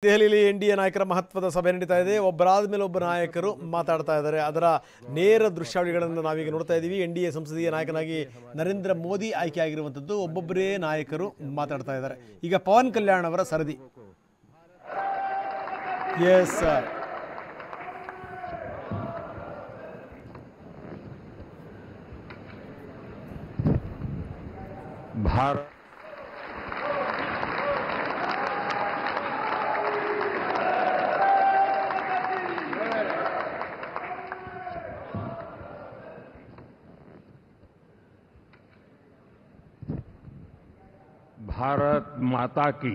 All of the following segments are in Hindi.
ದೆಹಲಿಯಲ್ಲಿ ಎನ್ಡಿಎ ನಾಯಕರ ಮಹತ್ವದ ಸಭೆ ನಡೀತಾ ಇದೆ. ಒಬ್ಬರಾದ ಮೇಲೆ ಒಬ್ಬ ನಾಯಕರು ಮಾತಾಡ್ತಾ ಇದ್ದಾರೆ. ಅದರ ನೇರ ದೃಶ್ಯಾವಳಿಗಳನ್ನು ನಾವೀಗ ನೋಡ್ತಾ ಇದ್ದೀವಿ. ಎನ್ಡಿಎ ಸಂಸದೀಯ ನಾಯಕನಾಗಿ ನರೇಂದ್ರ ಮೋದಿ ಆಯ್ಕೆಯಾಗಿರುವಂಥದ್ದು. ಒಬ್ಬೊಬ್ಬರೇ ನಾಯಕರು ಮಾತಾಡ್ತಾ ಇದ್ದಾರೆ. ಈಗ ಪವನ್ ಕಲ್ಯಾಣ್ ಅವರ ಸರದಿ. ಎಸ್ भारत माता की,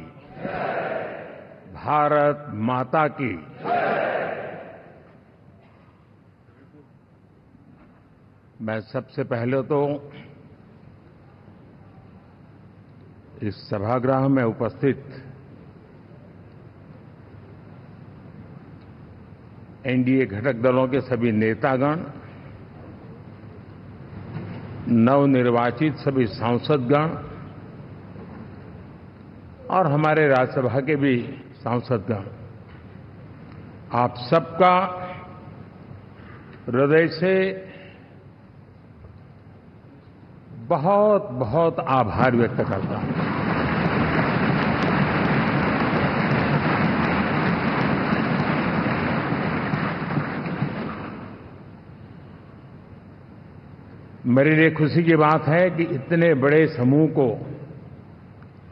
भारत माता की। मैं सबसे पहले तो इस सभागृह में उपस्थित एनडीए घटक दलों के सभी नेतागण, नवनिर्वाचित सभी सांसदगण और हमारे राज्यसभा के भी सांसदगण, आप सबका हृदय से बहुत बहुत आभार व्यक्त करता हूं। मेरे लिए खुशी की बात है कि इतने बड़े समूह को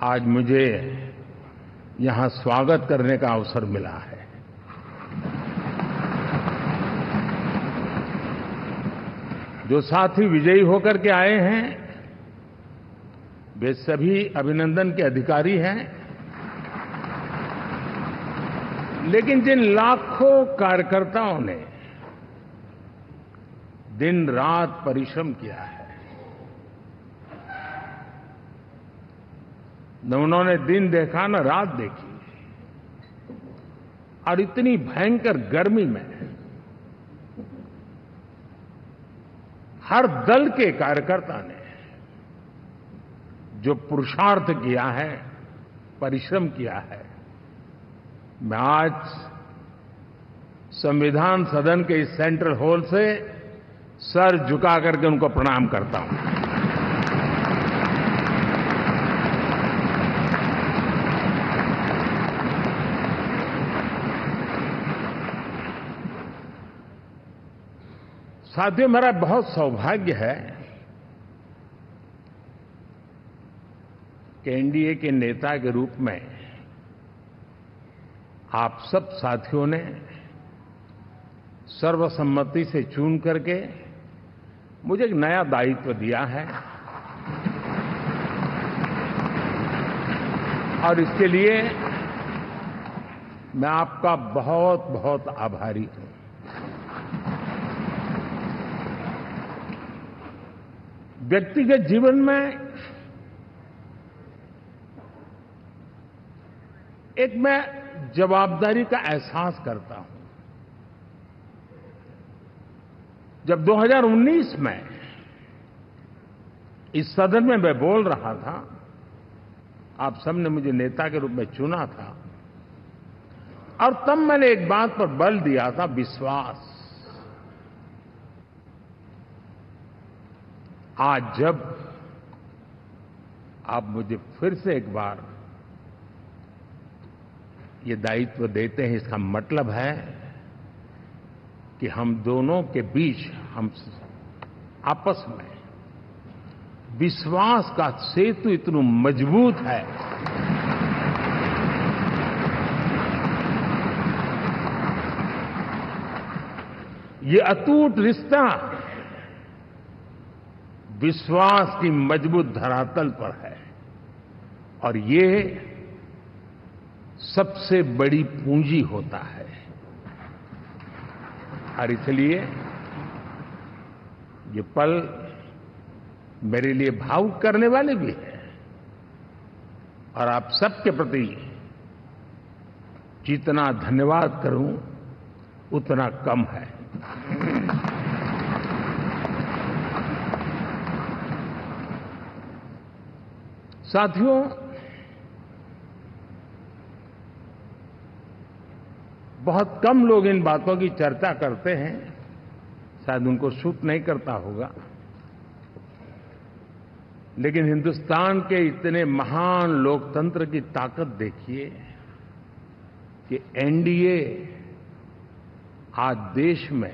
आज मुझे यहां स्वागत करने का अवसर मिला है। जो साथी विजयी होकर के आए हैं वे सभी अभिनंदन के अधिकारी हैं, लेकिन जिन लाखों कार्यकर्ताओं ने दिन रात परिश्रम किया है, न उन्होंने दिन देखा न रात देखी, और इतनी भयंकर गर्मी में हर दल के कार्यकर्ता ने जो पुरुषार्थ किया है, परिश्रम किया है, मैं आज संविधान सदन के इस सेंट्रल हॉल से सर झुका करके उनको प्रणाम करता हूं। साथियों, मेरा बहुत सौभाग्य है कि एनडीए के नेता के रूप में आप सब साथियों ने सर्वसम्मति से चुन करके मुझे एक नया दायित्व दिया है, और इसके लिए मैं आपका बहुत बहुत आभारी हूं। व्यक्तिगत जीवन में एक मैं जवाबदारी का एहसास करता हूं। जब 2019 में इस सदन में मैं बोल रहा था, आप सबने मुझे नेता के रूप में चुना था, और तब मैंने एक बात पर बल दिया था, विश्वास। आज जब आप मुझे फिर से एक बार ये दायित्व देते हैं, इसका मतलब है कि हम दोनों के बीच, हम आपस में विश्वास का सेतु इतना मजबूत है ये अटूट रिश्ता विश्वास की मजबूत धरातल पर है, और ये सबसे बड़ी पूंजी होता है। और इसलिए ये पल मेरे लिए भावुक करने वाले भी हैं, और आप सबके प्रति जितना धन्यवाद करूं उतना कम है। साथियों, बहुत कम लोग इन बातों की चर्चा करते हैं, शायद उनको सूट नहीं करता होगा, लेकिन हिंदुस्तान के इतने महान लोकतंत्र की ताकत देखिए कि एनडीए आज देश में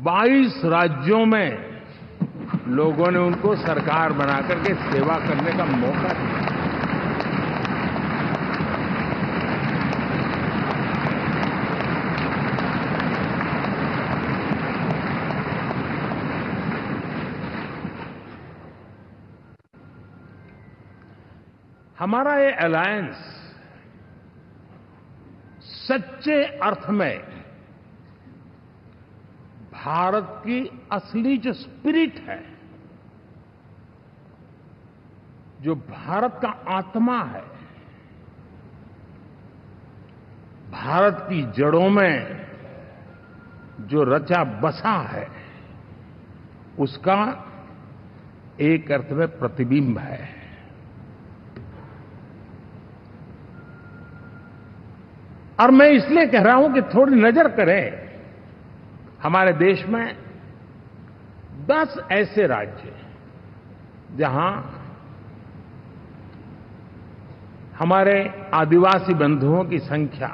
22 राज्यों में लोगों ने उनको सरकार बनाकर के सेवा करने का मौका दिया। हमारा ये अलायंस सच्चे अर्थ में भारत की असली जो स्पिरिट है, जो भारत का आत्मा है, भारत की जड़ों में जो रचा बसा है, उसका एक अर्थ में प्रतिबिंब है। और मैं इसलिए कह रहा हूं कि थोड़ी नजर करें, हमारे देश में 10 ऐसे राज्य जहां हमारे आदिवासी बंधुओं की संख्या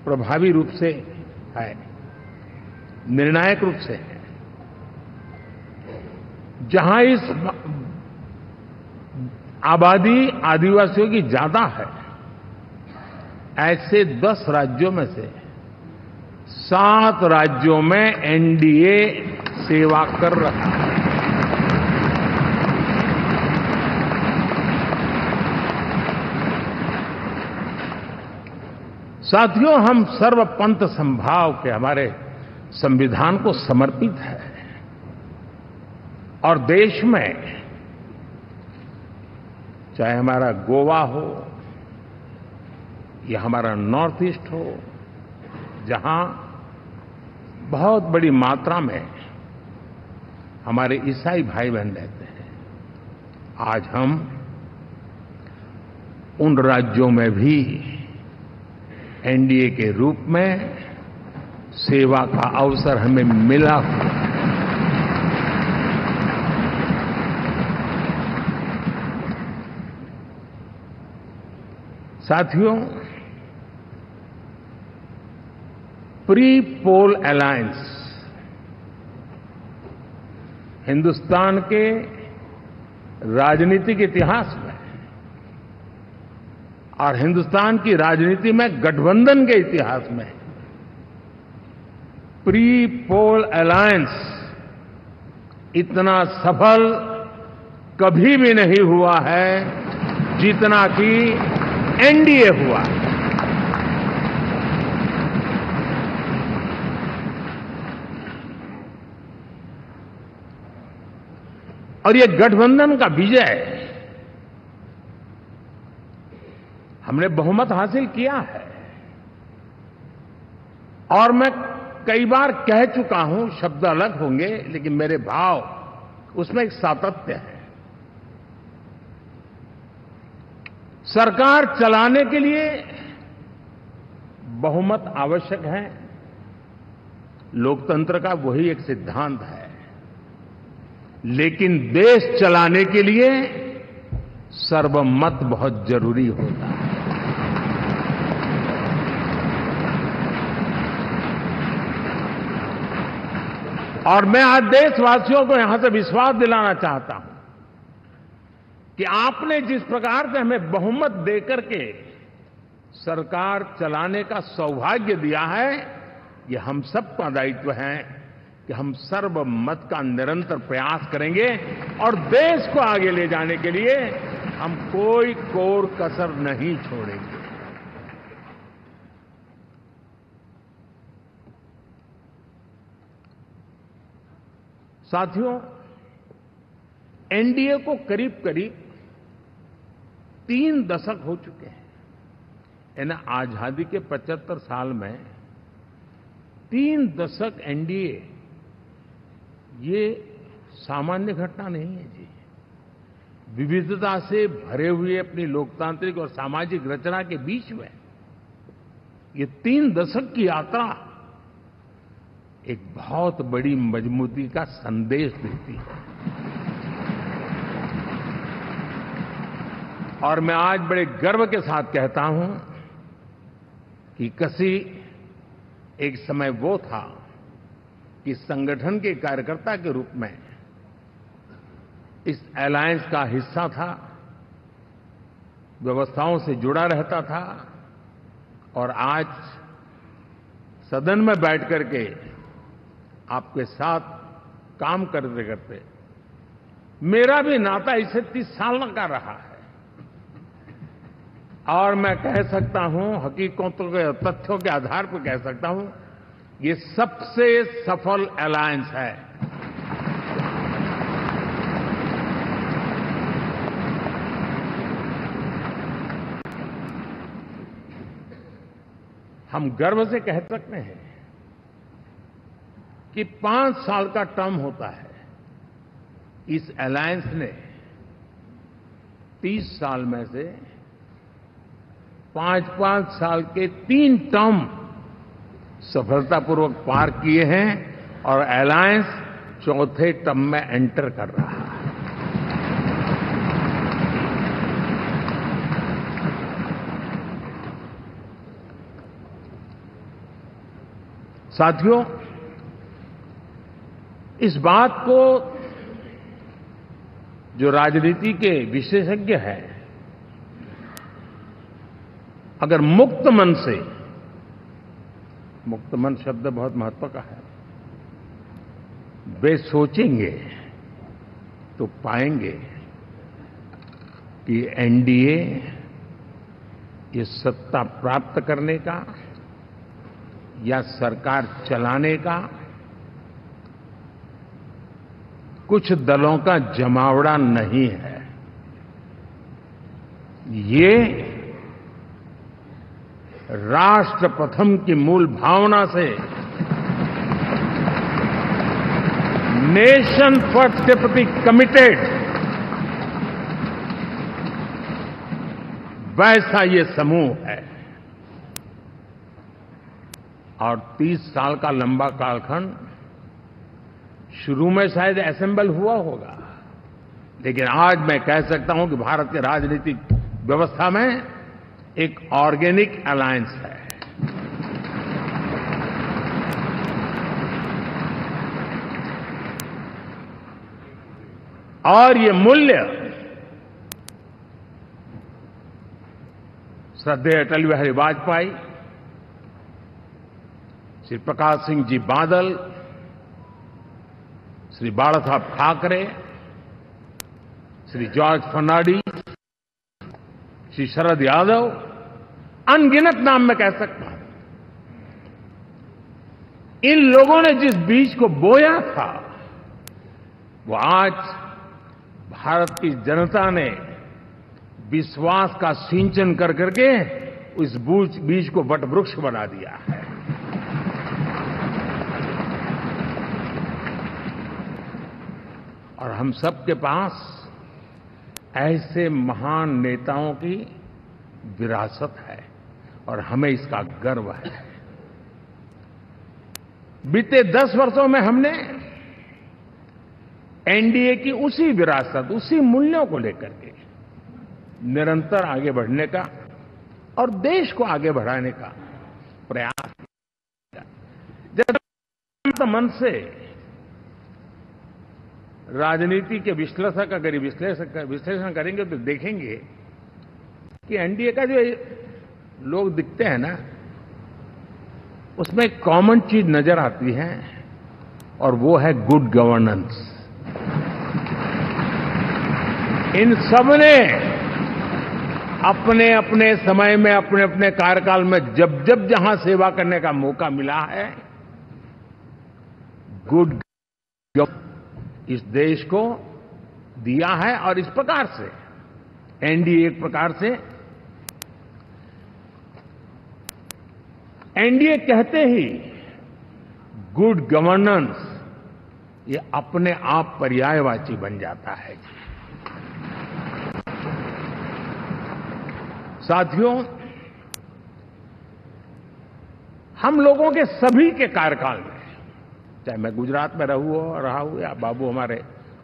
प्रभावी रूप से है, निर्णायक रूप से है, जहां इस आबादी आदिवासियों की ज्यादा है, ऐसे 10 राज्यों में से 7 राज्यों में एनडीए सेवा कर रहा है। साथियों, हम सर्वपंथ संभाव के हमारे संविधान को समर्पित है और देश में चाहे हमारा गोवा हो या हमारा नॉर्थ ईस्ट हो, जहां बहुत बड़ी मात्रा में हमारे ईसाई भाई बहन रहते हैं, आज हम उन राज्यों में भी एनडीए के रूप में सेवा का अवसर हमें मिला हुआ है। साथियों, प्री पोल अलायंस हिंदुस्तान के राजनीतिक इतिहास में और हिंदुस्तान की राजनीति में गठबंधन के इतिहास में प्री पोल अलायंस इतना सफल कभी भी नहीं हुआ है जितना कि एनडीए हुआ। और ये गठबंधन का विजय, हमने बहुमत हासिल किया है और मैं कई बार कह चुका हूं, शब्द अलग होंगे लेकिन मेरे भाव उसमें एक सातत्य है। सरकार चलाने के लिए बहुमत आवश्यक है, लोकतंत्र का वही एक सिद्धांत है, लेकिन देश चलाने के लिए सर्वमत बहुत जरूरी होता है। और मैं आज देशवासियों को यहां से विश्वास दिलाना चाहता हूं कि आपने जिस प्रकार से हमें बहुमत देकर के सरकार चलाने का सौभाग्य दिया है, ये हम सबका दायित्व है कि हम सर्वमत का निरंतर प्रयास करेंगे और देश को आगे ले जाने के लिए हम कोई कोर कसर नहीं छोड़ेंगे। साथियों, एनडीए को करीब करीब 3 दशक हो चुके हैं। यानी आजादी के 75 साल में 3 दशक एनडीए, ये सामान्य घटना नहीं है जी। विविधता से भरे हुए अपनी लोकतांत्रिक और सामाजिक रचना के बीच में ये 3 दशक की यात्रा एक बहुत बड़ी मजबूती का संदेश देती है। और मैं आज बड़े गर्व के साथ कहता हूं कि कसी एक समय वो था कि संगठन के कार्यकर्ता के रूप में इस अलायंस का हिस्सा था, व्यवस्थाओं से जुड़ा रहता था, और आज सदन में बैठ करके आपके साथ काम करते करते मेरा भी नाता इससे 30 साल का रहा है। और मैं कह सकता हूं, हकीकतों के तथ्यों के आधार पर कह सकता हूं, ये सबसे सफल अलायंस है। हम गर्व से कह सकते हैं कि 5 साल का टर्म होता है। इस अलायंस ने 30 साल में से 5-5 साल के 3 टर्म सफलतापूर्वक पार किए हैं और अलायंस 4थे टर्म में एंटर कर रहा है। साथियों, इस बात को जो राजनीति के विशेषज्ञ हैं, अगर मुक्त मन से, मुक्त मन शब्द बहुत महत्व का है, वे सोचेंगे तो पाएंगे कि एनडीए ये सत्ता प्राप्त करने का या सरकार चलाने का कुछ दलों का जमावड़ा नहीं है। ये राष्ट्र प्रथम की मूल भावना से नेशन फर्स्ट के प्रति कमिटेड वैसा ये समूह है। और 30 साल का लंबा कालखंड शुरू में शायद असेंबल हुआ होगा, लेकिन आज मैं कह सकता हूं कि भारत के राजनीतिक व्यवस्था में एक ऑर्गेनिक अलायंस है। और ये मूल्य श्रद्धेय अटल बिहारी वाजपेयी, श्री प्रकाश सिंह जी बादल, श्री बाला साहब ठाकरे, श्री जॉर्ज फर्नांडिस, श्री शरद यादव, अनगिनत नाम मैं कह सकता हूं। इन लोगों ने जिस बीज को बोया था, वो आज भारत की जनता ने विश्वास का सिंचन कर करके उस बीज को वटवृक्ष बना दिया है। और हम सबके पास ऐसे महान नेताओं की विरासत है और हमें इसका गर्व है। बीते 10 वर्षों में हमने एनडीए की उसी विरासत, उसी मूल्यों को लेकर के निरंतर आगे बढ़ने का और देश को आगे बढ़ाने का प्रयास किया। जब मन से राजनीति के विश्लेषक अगर विश्लेषण करेंगे तो देखेंगे कि एनडीए का जो लोग दिखते हैं ना, उसमें एक कॉमन चीज नजर आती है और वो है गुड गवर्नेंस। इन सब ने अपने अपने समय में, अपने अपने कार्यकाल में जब जब जहां सेवा करने का मौका मिला है, गुड इस देश को दिया है। और इस प्रकार से एनडीए एक प्रकार से, एनडीए कहते ही गुड गवर्नेंस ये अपने आप पर्यायवाची बन जाता है। साथियों, हम लोगों के सभी के कार्यकाल में, चाहे मैं गुजरात में रहा हूं या बाबू हमारे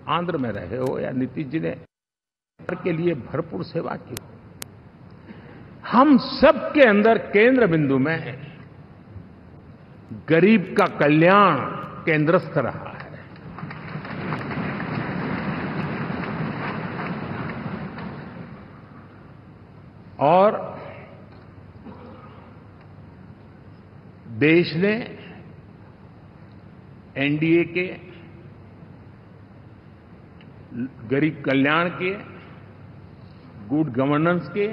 आंध्र में रहे हो या नीतीश जी ने के लिए भरपूर सेवा की हो, हम सबके अंदर केंद्र बिंदु में गरीब का कल्याण केंद्रस्थ रहा है। और देश ने एनडीए के गरीब कल्याण के, गुड गवर्नेंस के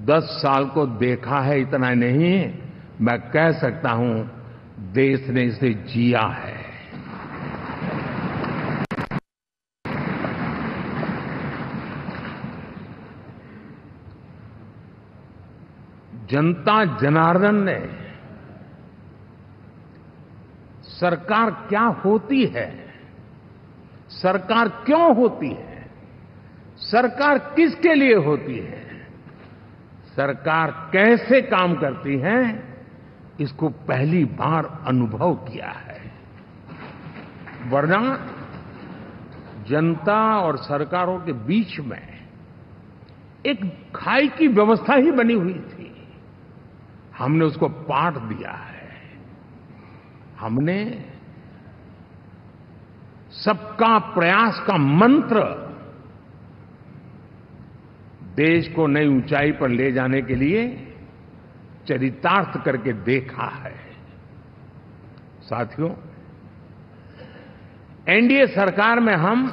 10 साल को देखा है। इतना नहीं, मैं कह सकता हूं देश ने इसे जिया है। जनता जनार्दन ने सरकार क्या होती है, सरकार क्यों होती है, सरकार किसके लिए होती है, सरकार कैसे काम करती है, इसको पहली बार अनुभव किया है। वरना जनता और सरकारों के बीच में एक खाई की व्यवस्था ही बनी हुई थी। हमने उसको पाठ दिया है। हमने सबका प्रयास का मंत्र देश को नई ऊंचाई पर ले जाने के लिए चरितार्थ करके देखा है। साथियों, एनडीए सरकार में हम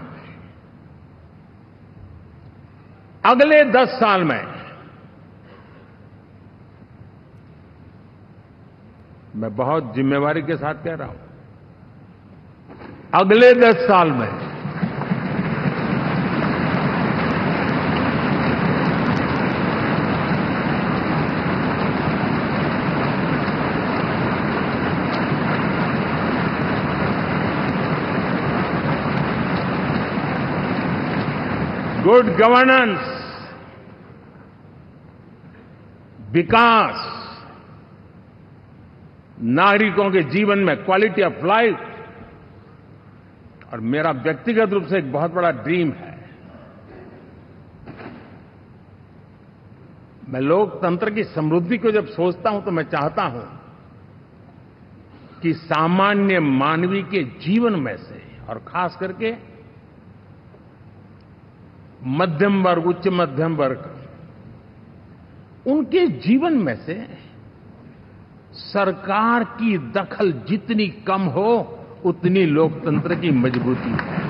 अगले 10 साल में, मैं बहुत जिम्मेवारी के साथ कह रहा हूं, अगले 10 साल में गुड गवर्नेंस, विकास, नागरिकों के जीवन में क्वालिटी ऑफ लाइफ, और मेरा व्यक्तिगत रूप से एक बहुत बड़ा ड्रीम है, मैं लोकतंत्र की समृद्धि को जब सोचता हूं तो मैं चाहता हूं कि सामान्य मानवीय के जीवन में से, और खास करके मध्यम वर्ग, उच्च मध्यम वर्ग, उनके जीवन में से सरकार की दखल जितनी कम हो उतनी लोकतंत्र की मजबूती है।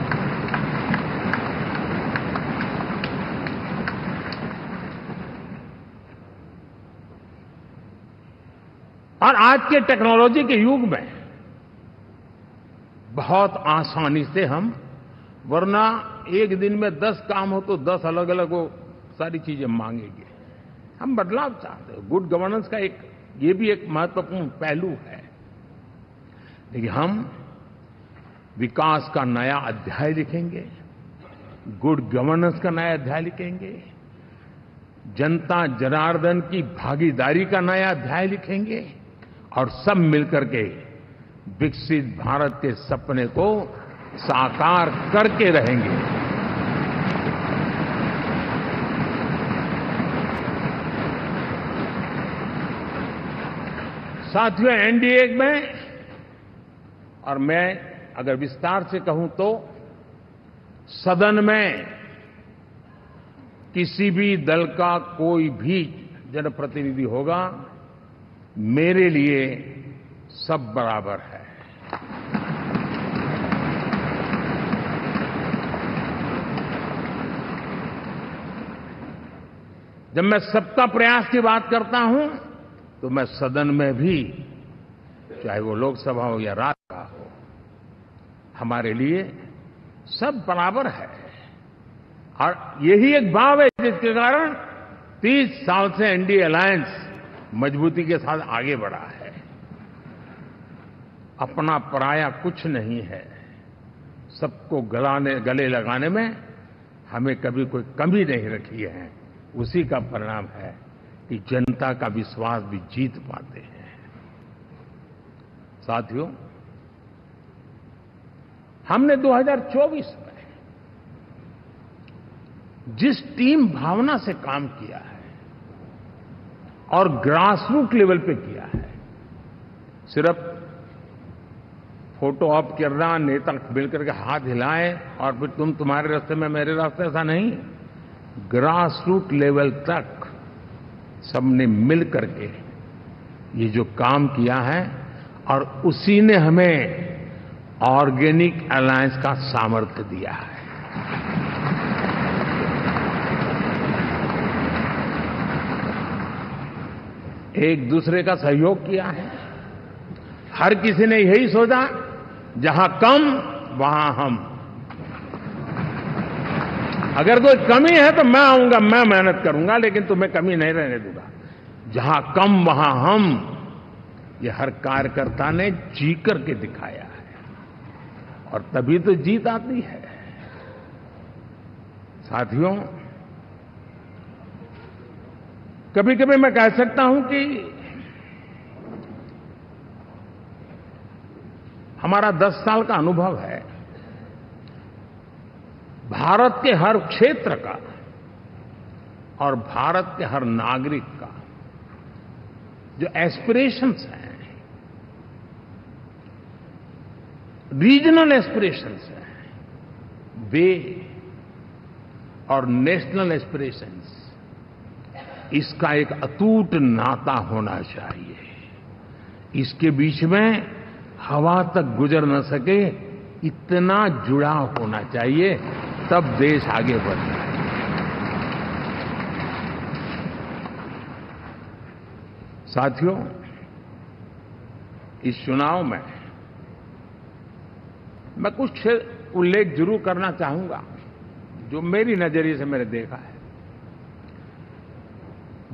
और आज के टेक्नोलॉजी के युग में बहुत आसानी से हम, वरना एक दिन में 10 काम हो तो 10 अलग अलग वो सारी चीजें मांगेंगे। हम बदलाव चाहते हैं। गुड गवर्नेंस का ये भी एक महत्वपूर्ण पहलू है। देखिए, हम विकास का नया अध्याय लिखेंगे, गुड गवर्नेंस का नया अध्याय लिखेंगे, जनता जनार्दन की भागीदारी का नया अध्याय लिखेंगे, और सब मिलकर के विकसित भारत के सपने को साकार करके रहेंगे। साथियों, एनडीए में, और मैं अगर विस्तार से कहूं तो सदन में किसी भी दल का कोई भी जनप्रतिनिधि होगा, मेरे लिए सब बराबर है। जब मैं सबका प्रयास की बात करता हूं तो मैं सदन में भी, चाहे वो लोकसभा हो या राज्यसभा हो, हमारे लिए सब बराबर है। और यही एक भाव है जिसके कारण 30 साल से एनडीए अलायंस मजबूती के साथ आगे बढ़ा है। अपना पराया कुछ नहीं है। सबको गले लगाने में हमें कभी कोई कमी नहीं रखी है। उसी का परिणाम है कि जनता का विश्वास भी जीत पाते हैं। साथियों, हमने 2024 में जिस टीम भावना से काम किया है और ग्रासरूट लेवल पे किया है, सिर्फ फोटो ऑप करना, नेता मिलकर के हाथ हिलाएं और फिर तुम्हारे रास्ते में मेरे रास्ते, ऐसा नहीं। ग्रासरूट लेवल तक सबने मिल करके ये जो काम किया है और उसी ने हमें ऑर्गेनिक अलायंस का सामर्थ्य दिया है। एक दूसरे का सहयोग किया है। हर किसी ने यही सोचा, जहां कम वहां हम। अगर कोई कमी है तो मैं आऊंगा, मैं मेहनत करूंगा, लेकिन तुम्हें कमी नहीं रहने दूंगा। जहां कम वहां हम, ये हर कार्यकर्ता ने जी करके दिखाया है और तभी तो जीत आती है। साथियों, कभी कभी मैं कह सकता हूं कि हमारा 10 साल का अनुभव है, भारत के हर क्षेत्र का और भारत के हर नागरिक का जो एस्पिरेशंस हैं, रीजनल एस्पिरेशंस हैं, वे और नेशनल एस्पिरेशंस, इसका एक अटूट नाता होना चाहिए। इसके बीच में हवा तक गुजर न सके, इतना जुड़ाव होना चाहिए, तब देश आगे बढ़ता है। साथियों, इस चुनाव में मैं कुछ उल्लेख जरूर करना चाहूंगा जो मेरी नजरिए से मैंने देखा है।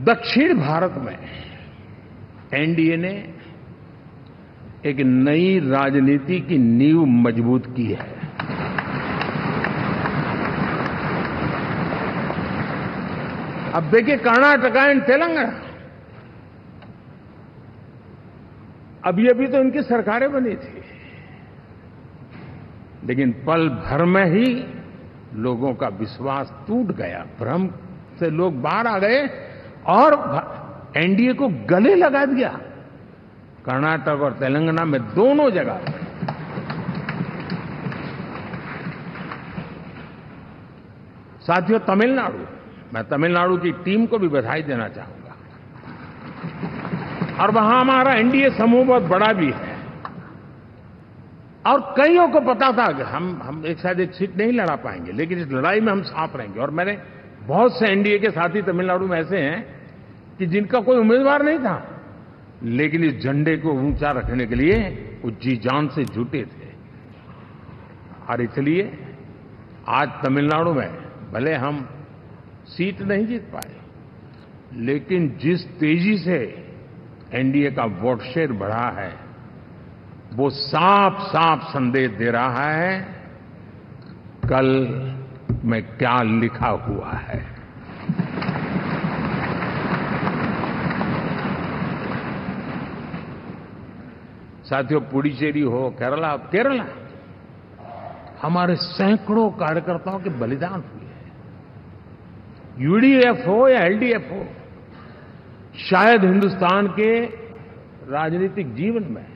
दक्षिण भारत में एनडीए ने एक नई राजनीति की नींव मजबूत की है। अब देखिए, कर्नाटक एंड तेलंगाना, अभी अभी तो इनकी सरकारें बनी थी, लेकिन पल भर में ही लोगों का विश्वास टूट गया, भ्रम से लोग बाहर आ गए और एनडीए को गले लगा दिया। कर्नाटक और तेलंगाना में दोनों जगह साथियों, तमिलनाडु, मैं तमिलनाडु की टीम को भी बधाई देना चाहूंगा। और वहां हमारा एनडीए समूह बहुत बड़ा भी है और कईयों को पता था कि हम एक साथ एक सीट नहीं लड़ा पाएंगे, लेकिन इस लड़ाई में हम साथ रहेंगे। और मैंने बहुत से एनडीए के साथी तमिलनाडु में ऐसे हैं कि जिनका कोई उम्मीदवार नहीं था, लेकिन इस झंडे को ऊंचा रखने के लिए वो जी जान से जुटे थे। और इसलिए आज तमिलनाडु में भले हम सीट नहीं जीत पाए, लेकिन जिस तेजी से एनडीए का वोट शेयर बढ़ा है, वो साफ साफ संदेश दे रहा है कल में क्या लिखा हुआ है। साथियों, पुडुचेरी हो, केरला, हमारे सैकड़ों कार्यकर्ताओं के बलिदान हुए हैं। यूडीएफ हो या एलडीएफ हो, शायद हिंदुस्तान के राजनीतिक जीवन में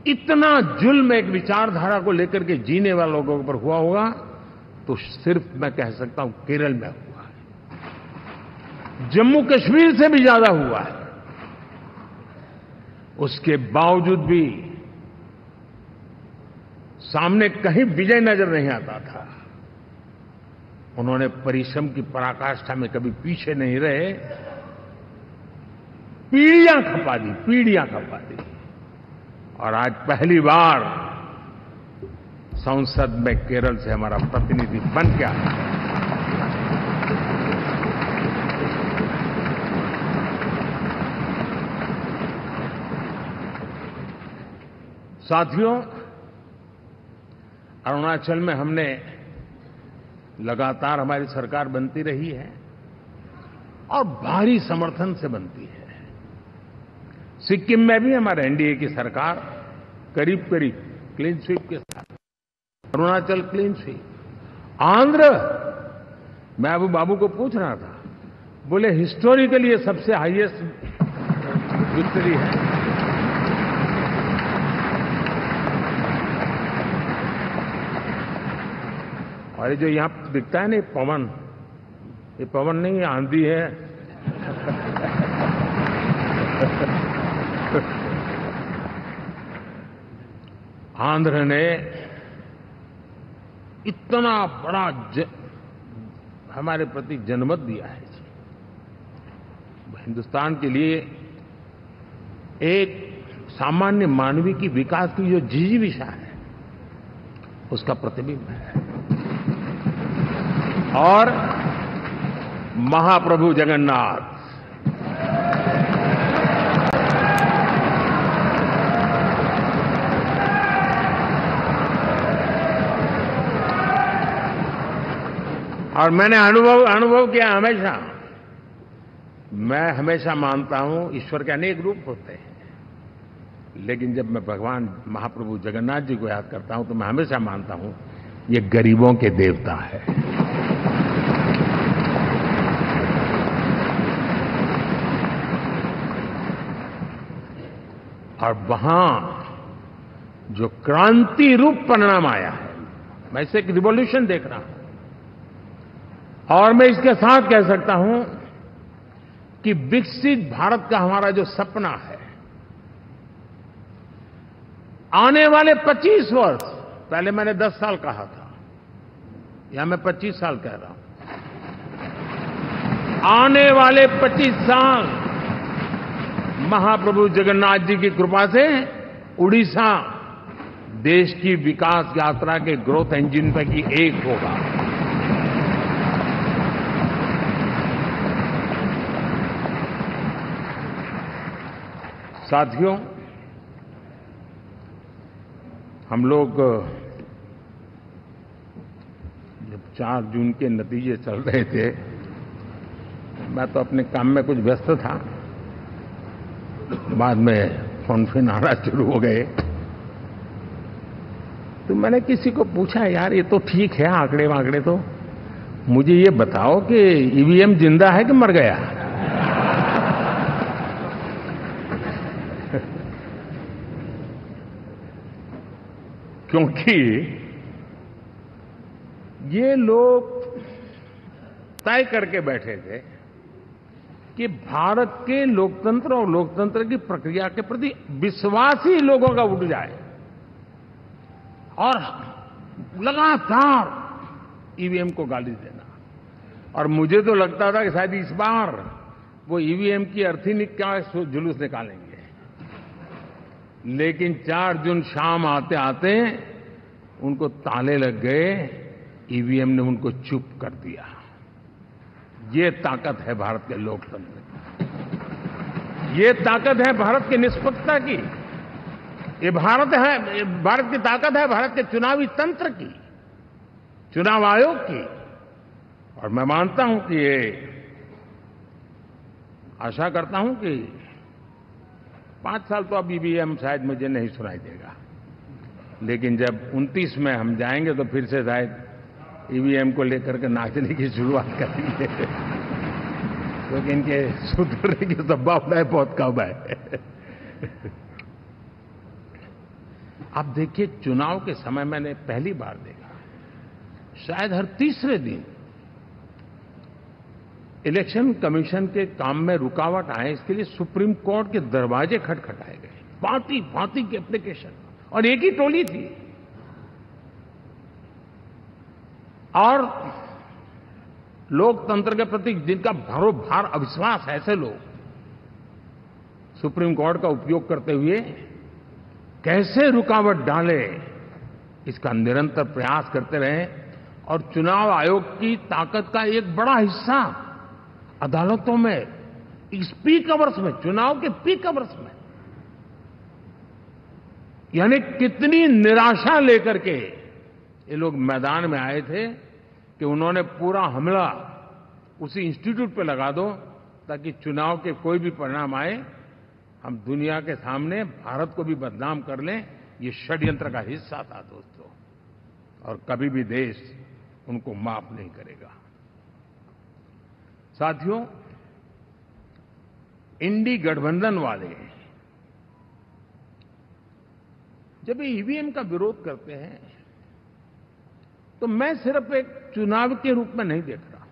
इतना जुल्म एक विचारधारा को लेकर के जीने वाले लोगों पर हुआ होगा तो सिर्फ मैं कह सकता हूं केरल में हुआ है। जम्मू कश्मीर से भी ज्यादा हुआ है। उसके बावजूद भी सामने कहीं विजय नजर नहीं आता था। उन्होंने परिश्रम की पराकाष्ठा में कभी पीछे नहीं रहे, पीढ़ियां खपा दी। और आज पहली बार संसद में केरल से हमारा प्रतिनिधि बन के आया। साथियों, अरुणाचल में हमने लगातार हमारी सरकार बनती रही है और भारी समर्थन से बनती है। सिक्किम में भी हमारे एनडीए की सरकार करीब करीब क्लीन स्वीप के साथ, अरुणाचल क्लीन स्वीप, आंध्र, मैं अबू बाबू को पूछ रहा था, बोले हिस्टोरिकली ये सबसे हाईएस्ट विक्ट्री है। और ये जो यहां दिखता है ना पवन, ये पवन नहीं, ये आंधी है। आंध्र ने इतना बड़ा हमारे प्रति जनमत दिया है। हिंदुस्तान के लिए एक सामान्य मानवीय की विकास की जो जिजीविषा है उसका प्रतिबिंब है। और महाप्रभु जगन्नाथ और मैंने अनुभव किया हमेशा, मैं हमेशा मानता हूं ईश्वर के अनेक रूप होते हैं, लेकिन जब मैं भगवान महाप्रभु जगन्नाथ जी को याद करता हूं तो मैं हमेशा मानता हूं ये गरीबों के देवता है। और वहां जो क्रांति रूप परिणाम आया है, मैं इसे एक रिवॉल्यूशन देख रहा हूं। और मैं इसके साथ कह सकता हूं कि विकसित भारत का हमारा जो सपना है, आने वाले 25 वर्ष, पहले मैंने 10 साल कहा था, या मैं 25 साल कह रहा हूं, आने वाले 25 साल महाप्रभु जगन्नाथ जी की कृपा से उड़ीसा देश की विकास यात्रा के ग्रोथ इंजन पैकी एक होगा। साथियों, हम लोग जब 4 जून के नतीजे चल रहे थे, मैं तो अपने काम में कुछ व्यस्त था, बाद में फोन आना शुरू हो गए, तो मैंने किसी को पूछा, यार ये तो ठीक है आंकड़े वांकड़े, तो मुझे ये बताओ कि ईवीएम जिंदा है कि मर गया? क्योंकि ये लोग तय करके बैठे थे कि भारत के लोकतंत्र और लोकतंत्र की प्रक्रिया के प्रति विश्वास ही लोगों का उठ जाए, और लगातार ईवीएम को गाली देना। और मुझे तो लगता था कि शायद इस बार वो ईवीएम की अर्थी का जुलूस निकालेंगे, लेकिन 4 जून शाम आते आते उनको ताले लग गए, ईवीएम ने उनको चुप कर दिया। ये ताकत है भारत के लोकतंत्र की, ये ताकत है भारत की निष्पक्षता की, ये भारत की ताकत है भारत के चुनावी तंत्र की, चुनाव आयोग की। और मैं मानता हूं कि ये आशा करता हूं कि 5 साल तो अब ईवीएम शायद मुझे नहीं सुनाई देगा, लेकिन जब 29 में हम जाएंगे तो फिर से शायद ईवीएम को लेकर के नाचने की शुरुआत करेंगे, क्योंकि इनके सुधरने की संभावना बहुत कम है। आप देखिए, चुनाव के समय मैंने पहली बार देखा, शायद हर तीसरे दिन इलेक्शन कमीशन के काम में रुकावट आए, इसके लिए सुप्रीम कोर्ट के दरवाजे खटखटाए गए, भांति भांति की एप्लीकेशन, और एक ही टोली थी। और लोकतंत्र के प्रति जिनका भरोभार अविश्वास है, ऐसे लोग सुप्रीम कोर्ट का उपयोग करते हुए कैसे रुकावट डाले, इसका निरंतर प्रयास करते रहे। और चुनाव आयोग की ताकत का एक बड़ा हिस्सा अदालतों में, इस पीक अवर्स में, चुनाव के पीक अवर्स में, यानी कितनी निराशा लेकर के ये लोग मैदान में आए थे कि उन्होंने पूरा हमला उसी इंस्टीट्यूट पे लगा दो ताकि चुनाव के कोई भी परिणाम आए हम दुनिया के सामने भारत को भी बदनाम कर लें। ये षड्यंत्र का हिस्सा था दोस्तों, और कभी भी देश उनको माफ नहीं करेगा। साथियों, इंडी गठबंधन वाले जब ईवीएम का विरोध करते हैं तो मैं सिर्फ एक चुनाव के रूप में नहीं देख रहा।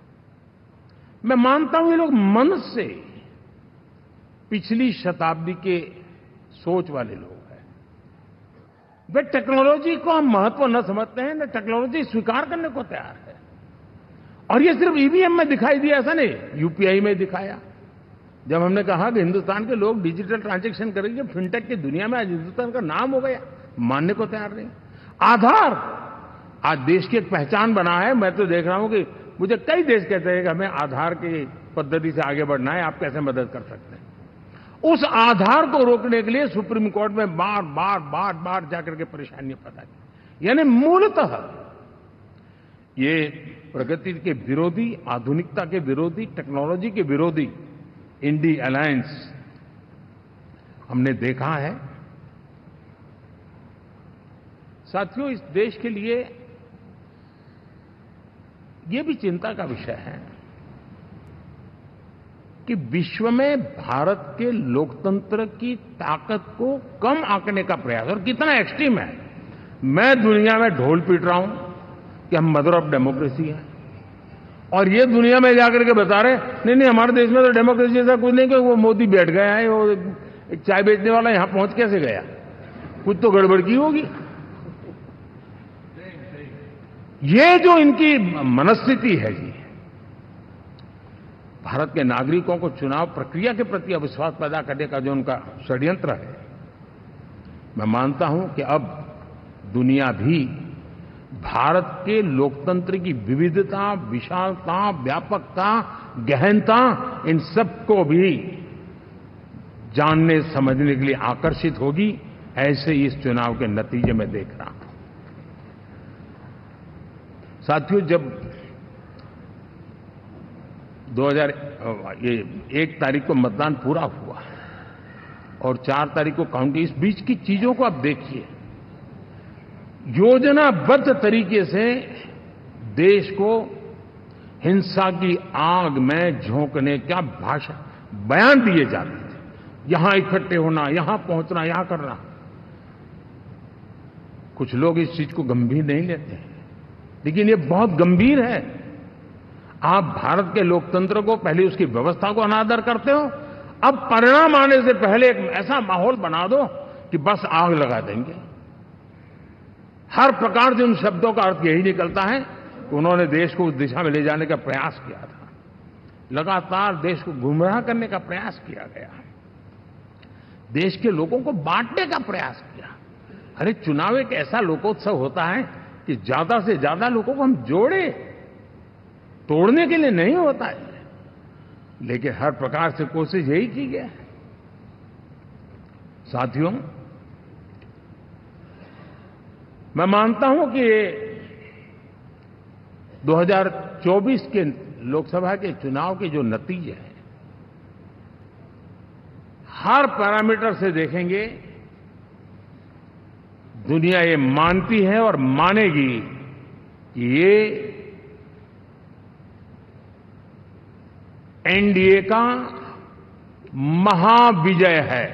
मैं मानता हूं ये लोग मन से पिछली शताब्दी के सोच वाले लोग हैं। वे टेक्नोलॉजी को हम महत्व न समझते हैं, न टेक्नोलॉजी स्वीकार करने को तैयार है। और ये सिर्फ ईवीएम में दिखाई दिया ऐसा नहीं, यूपीआई में दिखाया। जब हमने कहा कि हिंदुस्तान के लोग डिजिटल ट्रांजैक्शन करेंगे, फिनटेक की दुनिया में आज हिंदुस्तान का नाम हो गया, मानने को तैयार नहीं। आधार आज देश की एक पहचान बना है। मैं तो देख रहा हूं कि मुझे कई देश कहते हैं कि हमें आधार की पद्धति से आगे बढ़ना है, आप कैसे मदद कर सकते हैं। उस आधार को रोकने के लिए सुप्रीम कोर्ट में बार बार जाकर के परेशानियां पैदा की। यानी मूलतः ये प्रगति के विरोधी, आधुनिकता के विरोधी, टेक्नोलॉजी के विरोधी इंडी अलायंस हमने देखा है। साथियों, इस देश के लिए ये भी चिंता का विषय है कि विश्व में भारत के लोकतंत्र की ताकत को कम आंकने का प्रयास, और कितना एक्सट्रीम है। मैं दुनिया में ढोल पीट रहा हूं कि हम मदर ऑफ डेमोक्रेसी है, और ये दुनिया में जाकर के बता रहे नहीं हमारे देश में तो डेमोक्रेसी ऐसा कुछ नहीं, कि वो मोदी बैठ गया है, वो एक चाय बेचने वाला यहां पहुंच कैसे गया, कुछ तो गड़बड़ की होगी। ये जो इनकी मनस्थिति है जी, भारत के नागरिकों को चुनाव प्रक्रिया के प्रति अविश्वास पैदा करने का जो उनका षड्यंत्र है, मैं मानता हूं कि अब दुनिया भी भारत के लोकतंत्र की विविधता, विशालता, व्यापकता, गहनता, इन सबको भी जानने समझने के लिए आकर्षित होगी। ऐसे ही इस चुनाव के नतीजे में देख रहा हूं। साथियों, जब 1 तारीख को मतदान पूरा हुआ और 4 तारीख को काउंटिंग, इस बीच की चीजों को आप देखिए। योजनाबद्ध तरीके से देश को हिंसा की आग में झोंकने का बयान दिए जाते थे। यहां इकट्ठे होना, यहां पहुंचना, यहां करना। कुछ लोग इस चीज को गंभीर नहीं लेते हैं, लेकिन ये बहुत गंभीर है। आप भारत के लोकतंत्र को, पहले उसकी व्यवस्था को अनादर करते हो, अब परिणाम आने से पहले एक ऐसा माहौल बना दो कि बस आग लगा देंगे। हर प्रकार से उन शब्दों का अर्थ यही निकलता है कि उन्होंने देश को उस दिशा में ले जाने का प्रयास किया था। लगातार देश को गुमराह करने का प्रयास किया गया, देश के लोगों को बांटने का प्रयास किया। अरे, चुनाव एक ऐसा लोकोत्सव होता है कि ज्यादा से ज्यादा लोगों को हम जोड़े, तोड़ने के लिए नहीं होता है। लेकिन हर प्रकार से कोशिश यही की गई है। साथियों, मैं मानता हूं कि 2024 के लोकसभा के चुनाव के जो नतीजे हैं, हर पैरामीटर से देखेंगे, दुनिया ये मानती है और मानेगी कि ये एनडीए का महाविजय है।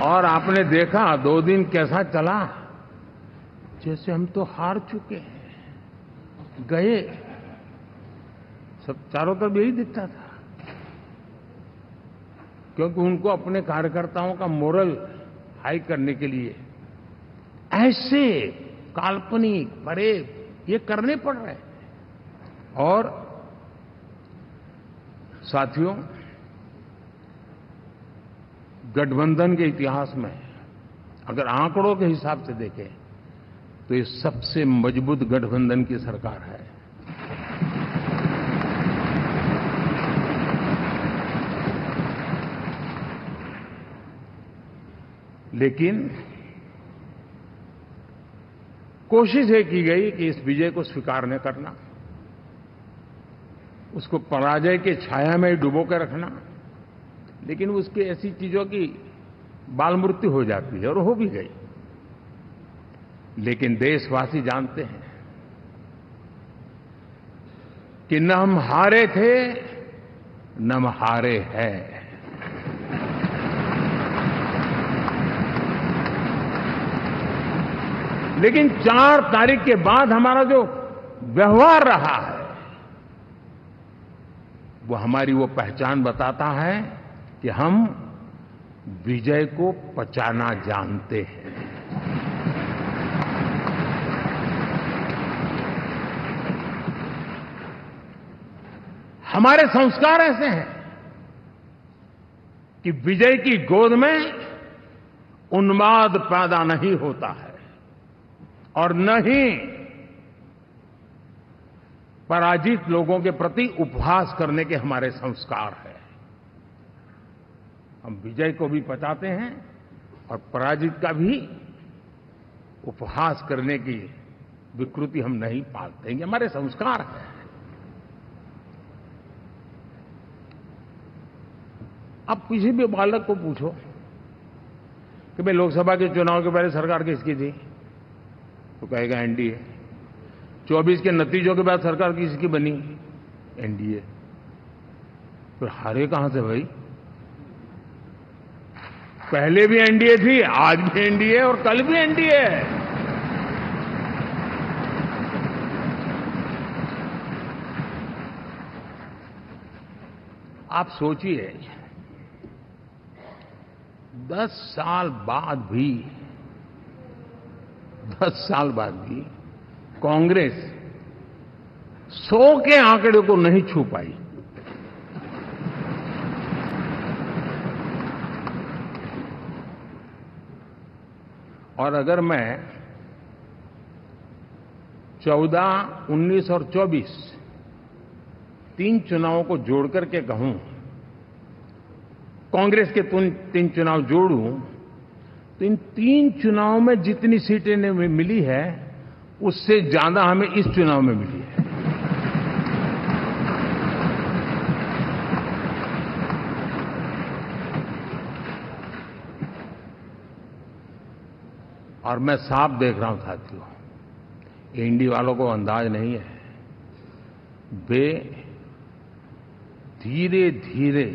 और आपने देखा 2 दिन कैसा चला, जैसे हम तो हार चुके हैं, गए। सब चारों तरफ यही दिखता था, क्योंकि उनको अपने कार्यकर्ताओं का मोरल हाई करने के लिए ऐसे काल्पनिक परेड ये करने पड़ रहे हैं। और साथियों, गठबंधन के इतिहास में अगर आंकड़ों के हिसाब से देखें तो ये सबसे मजबूत गठबंधन की सरकार है। लेकिन कोशिश ये की गई कि इस विजय को स्वीकार न करना, उसको पराजय के छाया में डुबो कर रखना, लेकिन उसकी ऐसी चीजों की बाल मृत्यु हो जाती है और हो भी गई। लेकिन देशवासी जानते हैं कि न हम हारे थे न हम हारे हैं। लेकिन 4 तारीख के बाद हमारा जो व्यवहार रहा है वो हमारी वो पहचान बताता है कि हम विजय को पचाना जानते हैं। हमारे संस्कार ऐसे हैं कि विजय की गोद में उन्माद पैदा नहीं होता है और न ही पराजित लोगों के प्रति उपहास करने के हमारे संस्कार हैं। हम विजय को भी पचाते हैं और पराजित का भी उपहास करने की विकृति हम नहीं पालते। ये हमारे संस्कार हैं। अब किसी भी बालक को पूछो कि भाई लोकसभा के चुनाव के पहले सरकार किसकी थी, तो कहेगा एनडीए। 24 के नतीजों के बाद सरकार किसकी बनी, एनडीए। फिर हारे कहां से भाई? पहले भी एनडीए थी, आज भी एनडीए और कल भी एनडीए है। आप सोचिए 10 साल बाद भी कांग्रेस 100 के आंकड़े को नहीं छू पाई। और अगर मैं 14, 19 और 24 3 चुनावों को जोड़ करके कहूं, कांग्रेस के 3 चुनाव जोड़ूं, तो इन 3 चुनावों में जितनी सीटें मिली है उससे ज्यादा हमें इस चुनाव में मिली है। और मैं साफ देख रहा हूं साथियों, एनडीए वालों को अंदाज नहीं है। वे धीरे धीरे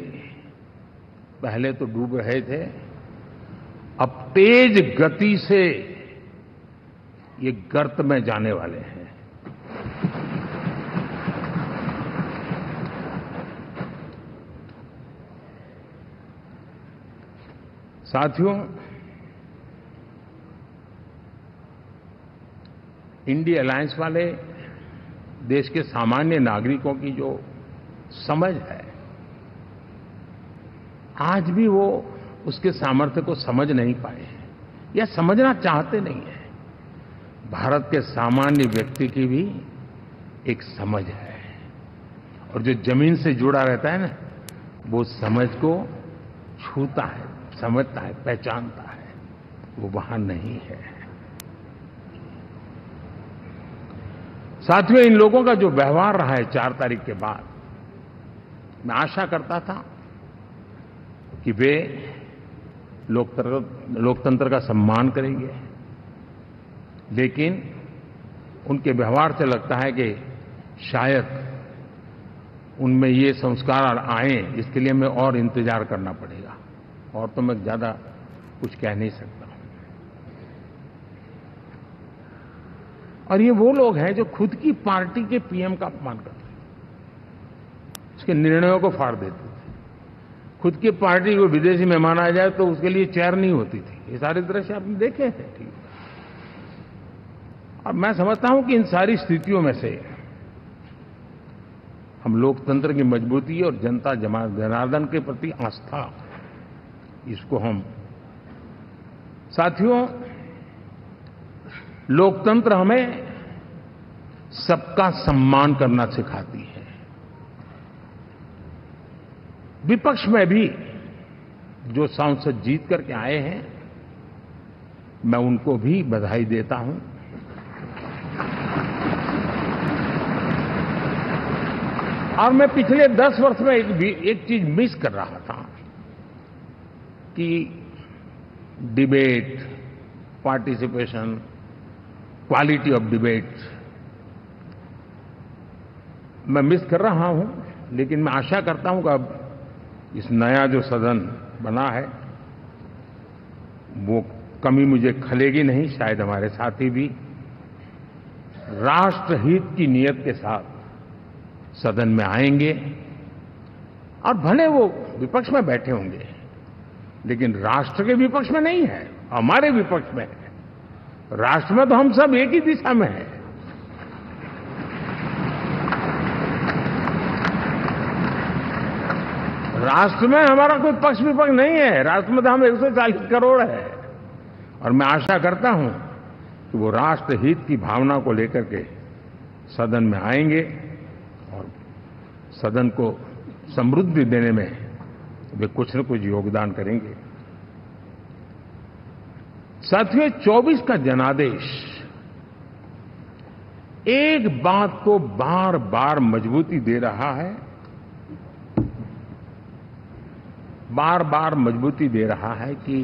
पहले तो डूब रहे थे, अब तेज गति से ये गर्त में जाने वाले हैं। साथियों, इंडिया अलायंस वाले देश के सामान्य नागरिकों की जो समझ है, आज भी वो उसके सामर्थ्य को समझ नहीं पाए हैं या समझना चाहते नहीं हैं। भारत के सामान्य व्यक्ति की भी एक समझ है, और जो जमीन से जुड़ा रहता है ना, वो समझ को छूता है, समझता है, पहचानता है। वो वहां नहीं है। साथियों, इन लोगों का जो व्यवहार रहा है 4 तारीख के बाद, मैं आशा करता था कि वे लोकतंत्र का सम्मान करेंगे, लेकिन उनके व्यवहार से लगता है कि शायद उनमें ये संस्कार आए, इसके लिए हमें और इंतजार करना पड़ेगा। और तो मैं ज्यादा कुछ कह नहीं सकता। और ये वो लोग हैं जो खुद की पार्टी के पीएम का अपमान करते हैं, उसके निर्णयों को फाड़ देते थे। खुद की पार्टी को विदेशी मेहमान आ जाए तो उसके लिए चेयर नहीं होती थी। ये सारे दृश्य आपने देखे हैं, ठीक। और मैं समझता हूं कि इन सारी स्थितियों में से हम लोकतंत्र की मजबूती और जनता जनार्दन के प्रति आस्था, इसको हम, साथियों, लोकतंत्र हमें सबका सम्मान करना सिखाती है। विपक्ष में भी जो सांसद जीत करके आए हैं, मैं उनको भी बधाई देता हूं। और मैं पिछले 10 वर्ष में एक चीज मिस कर रहा था कि debate, participation, quality of debate मैं मिस कर रहा हूं। लेकिन मैं आशा करता हूं कि अब इस नया जो सदन बना है वो कमी मुझे खलेगी नहीं। शायद हमारे साथी भी राष्ट्रहित की नीयत के साथ सदन में आएंगे और भले वो विपक्ष में बैठे होंगे लेकिन राष्ट्र के विपक्ष में नहीं है, हमारे विपक्ष में है। राष्ट्र में तो हम सब एक ही दिशा में हैं। राष्ट्र में हमारा कोई पक्ष विपक्ष नहीं है। राष्ट्र में तो हम 140 करोड़ है। और मैं आशा करता हूं कि वो राष्ट्र हित की भावना को लेकर के सदन में आएंगे और सदन को समृद्धि देने में वे कुछ न कुछ योगदान करेंगे। साथियों, 24 का जनादेश एक बात को बार बार मजबूती दे रहा है, बार बार मजबूती दे रहा है कि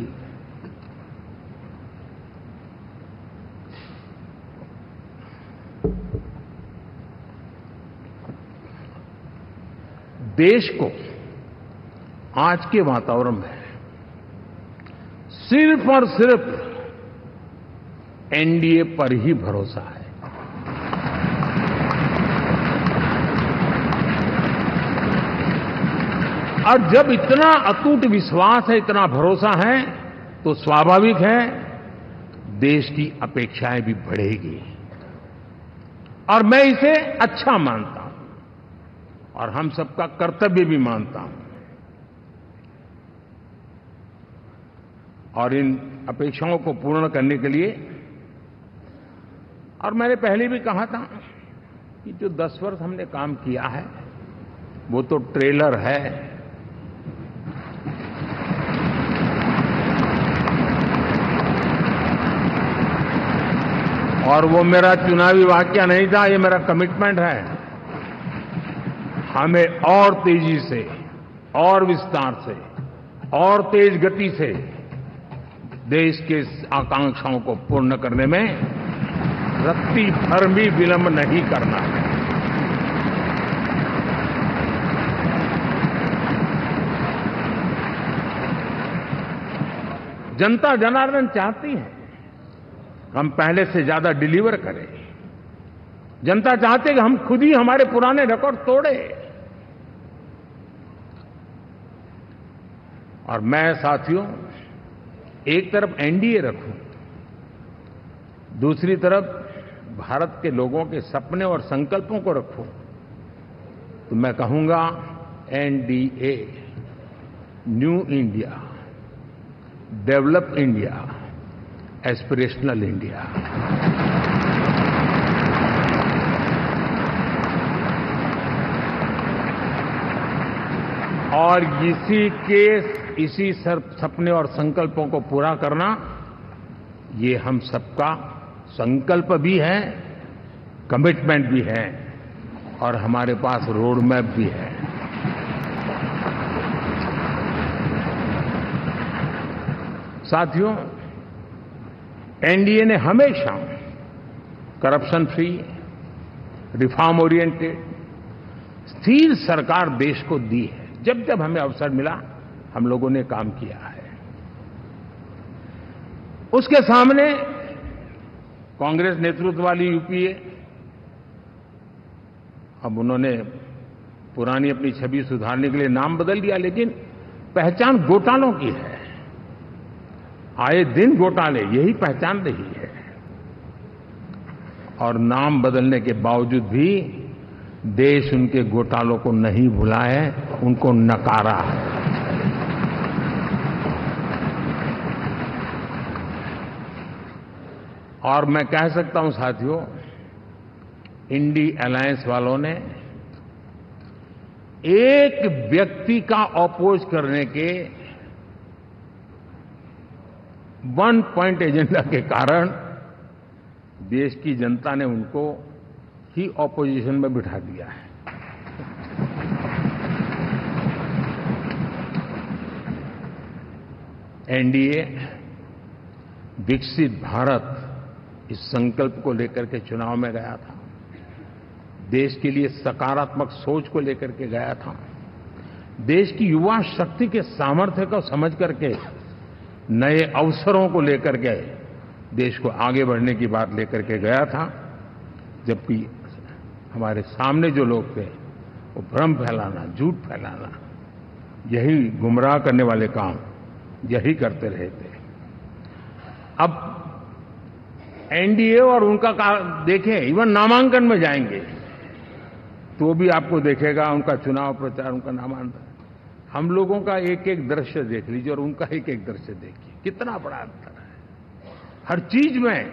देश को आज के वातावरण में सिर्फ और सिर्फ एनडीए पर ही भरोसा है। और जब इतना अटूट विश्वास है, इतना भरोसा है, तो स्वाभाविक है देश की अपेक्षाएं भी बढ़ेगी। और मैं इसे अच्छा मानता हूं और हम सबका कर्तव्य भी मानता हूं। और इन अपेक्षाओं को पूर्ण करने के लिए, और मैंने पहले भी कहा था कि जो 10 वर्ष हमने काम किया है वो तो ट्रेलर है। और वो मेरा चुनावी वाक्य नहीं था, ये मेरा कमिटमेंट है। हमें और तेजी से, और विस्तार से, और तेज गति से देश के आकांक्षाओं को पूर्ण करने में रत्ती भर भी विलंब नहीं करना है। जनता जनार्दन चाहती है हम पहले से ज्यादा डिलीवर करें। जनता चाहती है कि हम खुद ही हमारे पुराने रिकॉर्ड तोड़े। और मैं साथियों एक तरफ एनडीए रखूं, दूसरी तरफ भारत के लोगों के सपने और संकल्पों को रखूं, तो मैं कहूंगा NDA, new India, develop India, aspirational India. और इसी सपने और संकल्पों को पूरा करना ये हम सबका संकल्प भी है, कमिटमेंट भी है और हमारे पास रोड मैप भी है। साथियों, एनडीए ने हमेशा करप्शन फ्री, रिफॉर्म ओरिएंटेड, स्थिर सरकार देश को दी है। जब जब हमें अवसर मिला हम लोगों ने काम किया है। उसके सामने कांग्रेस नेतृत्व वाली यूपीए, अब उन्होंने पुरानी अपनी छवि सुधारने के लिए नाम बदल दिया, लेकिन पहचान घोटालों की है। आए दिन घोटाले, यही पहचान रही है। और नाम बदलने के बावजूद भी देश उनके घोटालों को नहीं भुला है, उनको नकारा है। और मैं कह सकता हूं साथियों, इंडी अलायंस वालों ने एक व्यक्ति का अपोज करने के वन पॉइंट एजेंडा के कारण देश की जनता ने उनको ही ऑपोजिशन में बिठा दिया है। एनडीए विकसित भारत इस संकल्प को लेकर के चुनाव में गया था, देश के लिए सकारात्मक सोच को लेकर के गया था, देश की युवा शक्ति के सामर्थ्य को समझ करके नए अवसरों को लेकर के देश को आगे बढ़ने की बात लेकर के गया था। जबकि हमारे सामने जो लोग थे वो भ्रम फैलाना, झूठ फैलाना, यही गुमराह करने वाले काम यही करते रहे थे। अब एनडीए और उनका देखें, इवन नामांकन में जाएंगे तो भी आपको देखेगा उनका चुनाव प्रचार, उनका नामांकन, हम लोगों का एक एक दृश्य देख लीजिए और उनका एक एक दृश्य देखिए, कितना बड़ा अंतर है। हर चीज में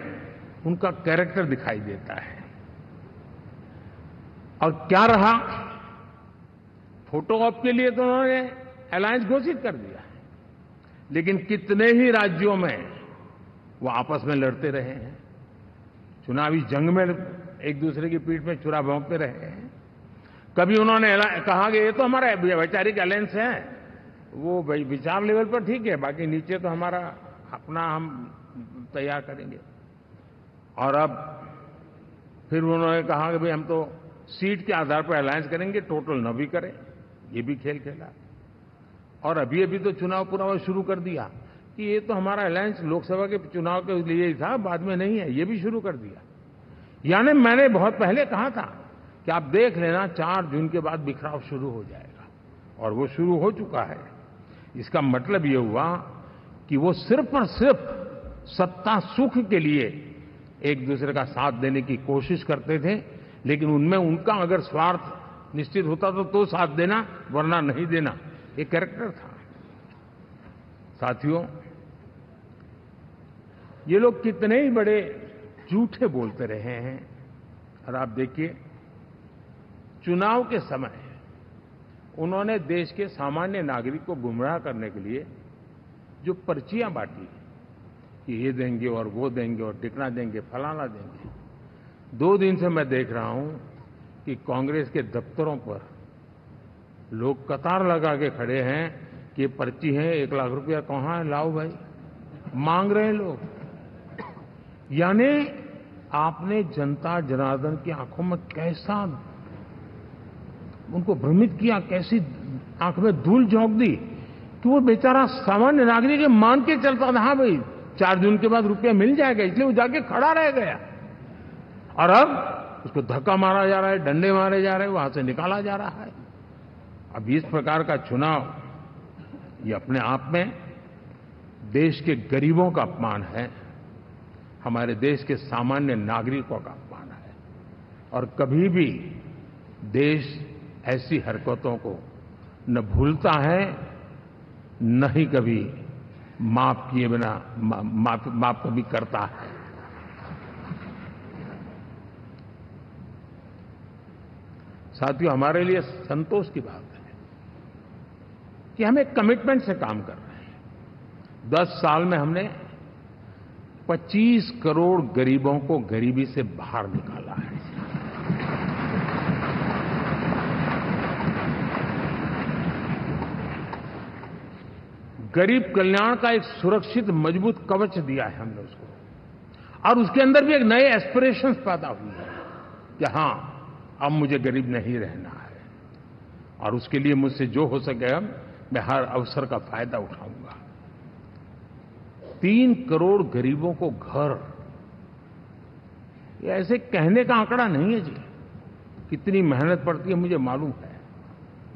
उनका कैरेक्टर दिखाई देता है। और क्या रहा, फोटो ऑप के लिए तो उन्होंने अलायंस घोषित कर दिया, लेकिन कितने ही राज्यों में वो आपस में लड़ते रहे हैं, चुनावी जंग में एक दूसरे की पीठ में छुरा भोंकते रहे हैं। कभी उन्होंने कहा कि ये तो हमारा वैचारिक अलायंस है, वो विचार लेवल पर ठीक है, बाकी नीचे तो हमारा अपना हम तैयार करेंगे। और अब फिर उन्होंने कहा कि भाई हम तो सीट के आधार पर अलायंस करेंगे, टोटल न भी करें, ये भी खेल खेला। और अभी अभी तो चुनाव पूरा शुरू कर दिया कि ये तो हमारा अलायंस लोकसभा के चुनाव के लिए ही था, बाद में नहीं है, ये भी शुरू कर दिया। यानी मैंने बहुत पहले कहा था कि आप देख लेना 4 जून के बाद बिखराव शुरू हो जाएगा, और वो शुरू हो चुका है। इसका मतलब ये हुआ कि वो सिर्फ और सिर्फ सत्ता सुख के लिए एक दूसरे का साथ देने की कोशिश करते थे, लेकिन उनमें उनका अगर स्वार्थ निश्चित होता तो साथ देना, वरना नहीं देना, ये कैरेक्टर था। साथियों, ये लोग कितने ही बड़े झूठे बोलते रहे हैं। और आप देखिए, चुनाव के समय उन्होंने देश के सामान्य नागरिक को गुमराह करने के लिए जो पर्चियां बांटी कि ये देंगे और वो देंगे और टिकना देंगे, फलाना देंगे, 2 दिन से मैं देख रहा हूं कि कांग्रेस के दफ्तरों पर लोग कतार लगा के खड़े हैं कि पर्ची है, 1 लाख रुपया कहां है, लाओ भाई, मांग रहे हैं लोग। यानी आपने जनता जनार्दन की आंखों में कैसा उनको भ्रमित किया, कैसी आंख में धूल झोंक दी कि वो बेचारा सामान्य नागरिक मान के चलता था, हाँ भाई 4 जून के बाद रुपया मिल जाएगा, इसलिए वो जाके खड़ा रह गया। और अब उसको धक्का मारा जा रहा है, डंडे मारे जा रहे हैं, वहां से निकाला जा रहा है। अब इस प्रकार का चुनाव, ये अपने आप में देश के गरीबों का अपमान है, हमारे देश के सामान्य नागरिकों का अपमान है। और कभी भी देश ऐसी हरकतों को न भूलता है, न ही कभी माफ किए बिना माफ कभी करता है। साथियों, हमारे लिए संतोष की बात है कि हम एक कमिटमेंट से काम कर रहे हैं। 10 साल में हमने 25 करोड़ गरीबों को गरीबी से बाहर निकाला है। गरीब कल्याण का एक सुरक्षित मजबूत कवच दिया है हमने उसको, और उसके अंदर भी एक नए एस्पिरेशंस पैदा हुए हैं कि हां, अब मुझे गरीब नहीं रहना है, और उसके लिए मुझसे जो हो सके मैं हर अवसर का फायदा उठाऊंगा। 3 करोड़ गरीबों को घर, ये ऐसे कहने का आंकड़ा नहीं है जी, कितनी मेहनत पड़ती है मुझे मालूम है,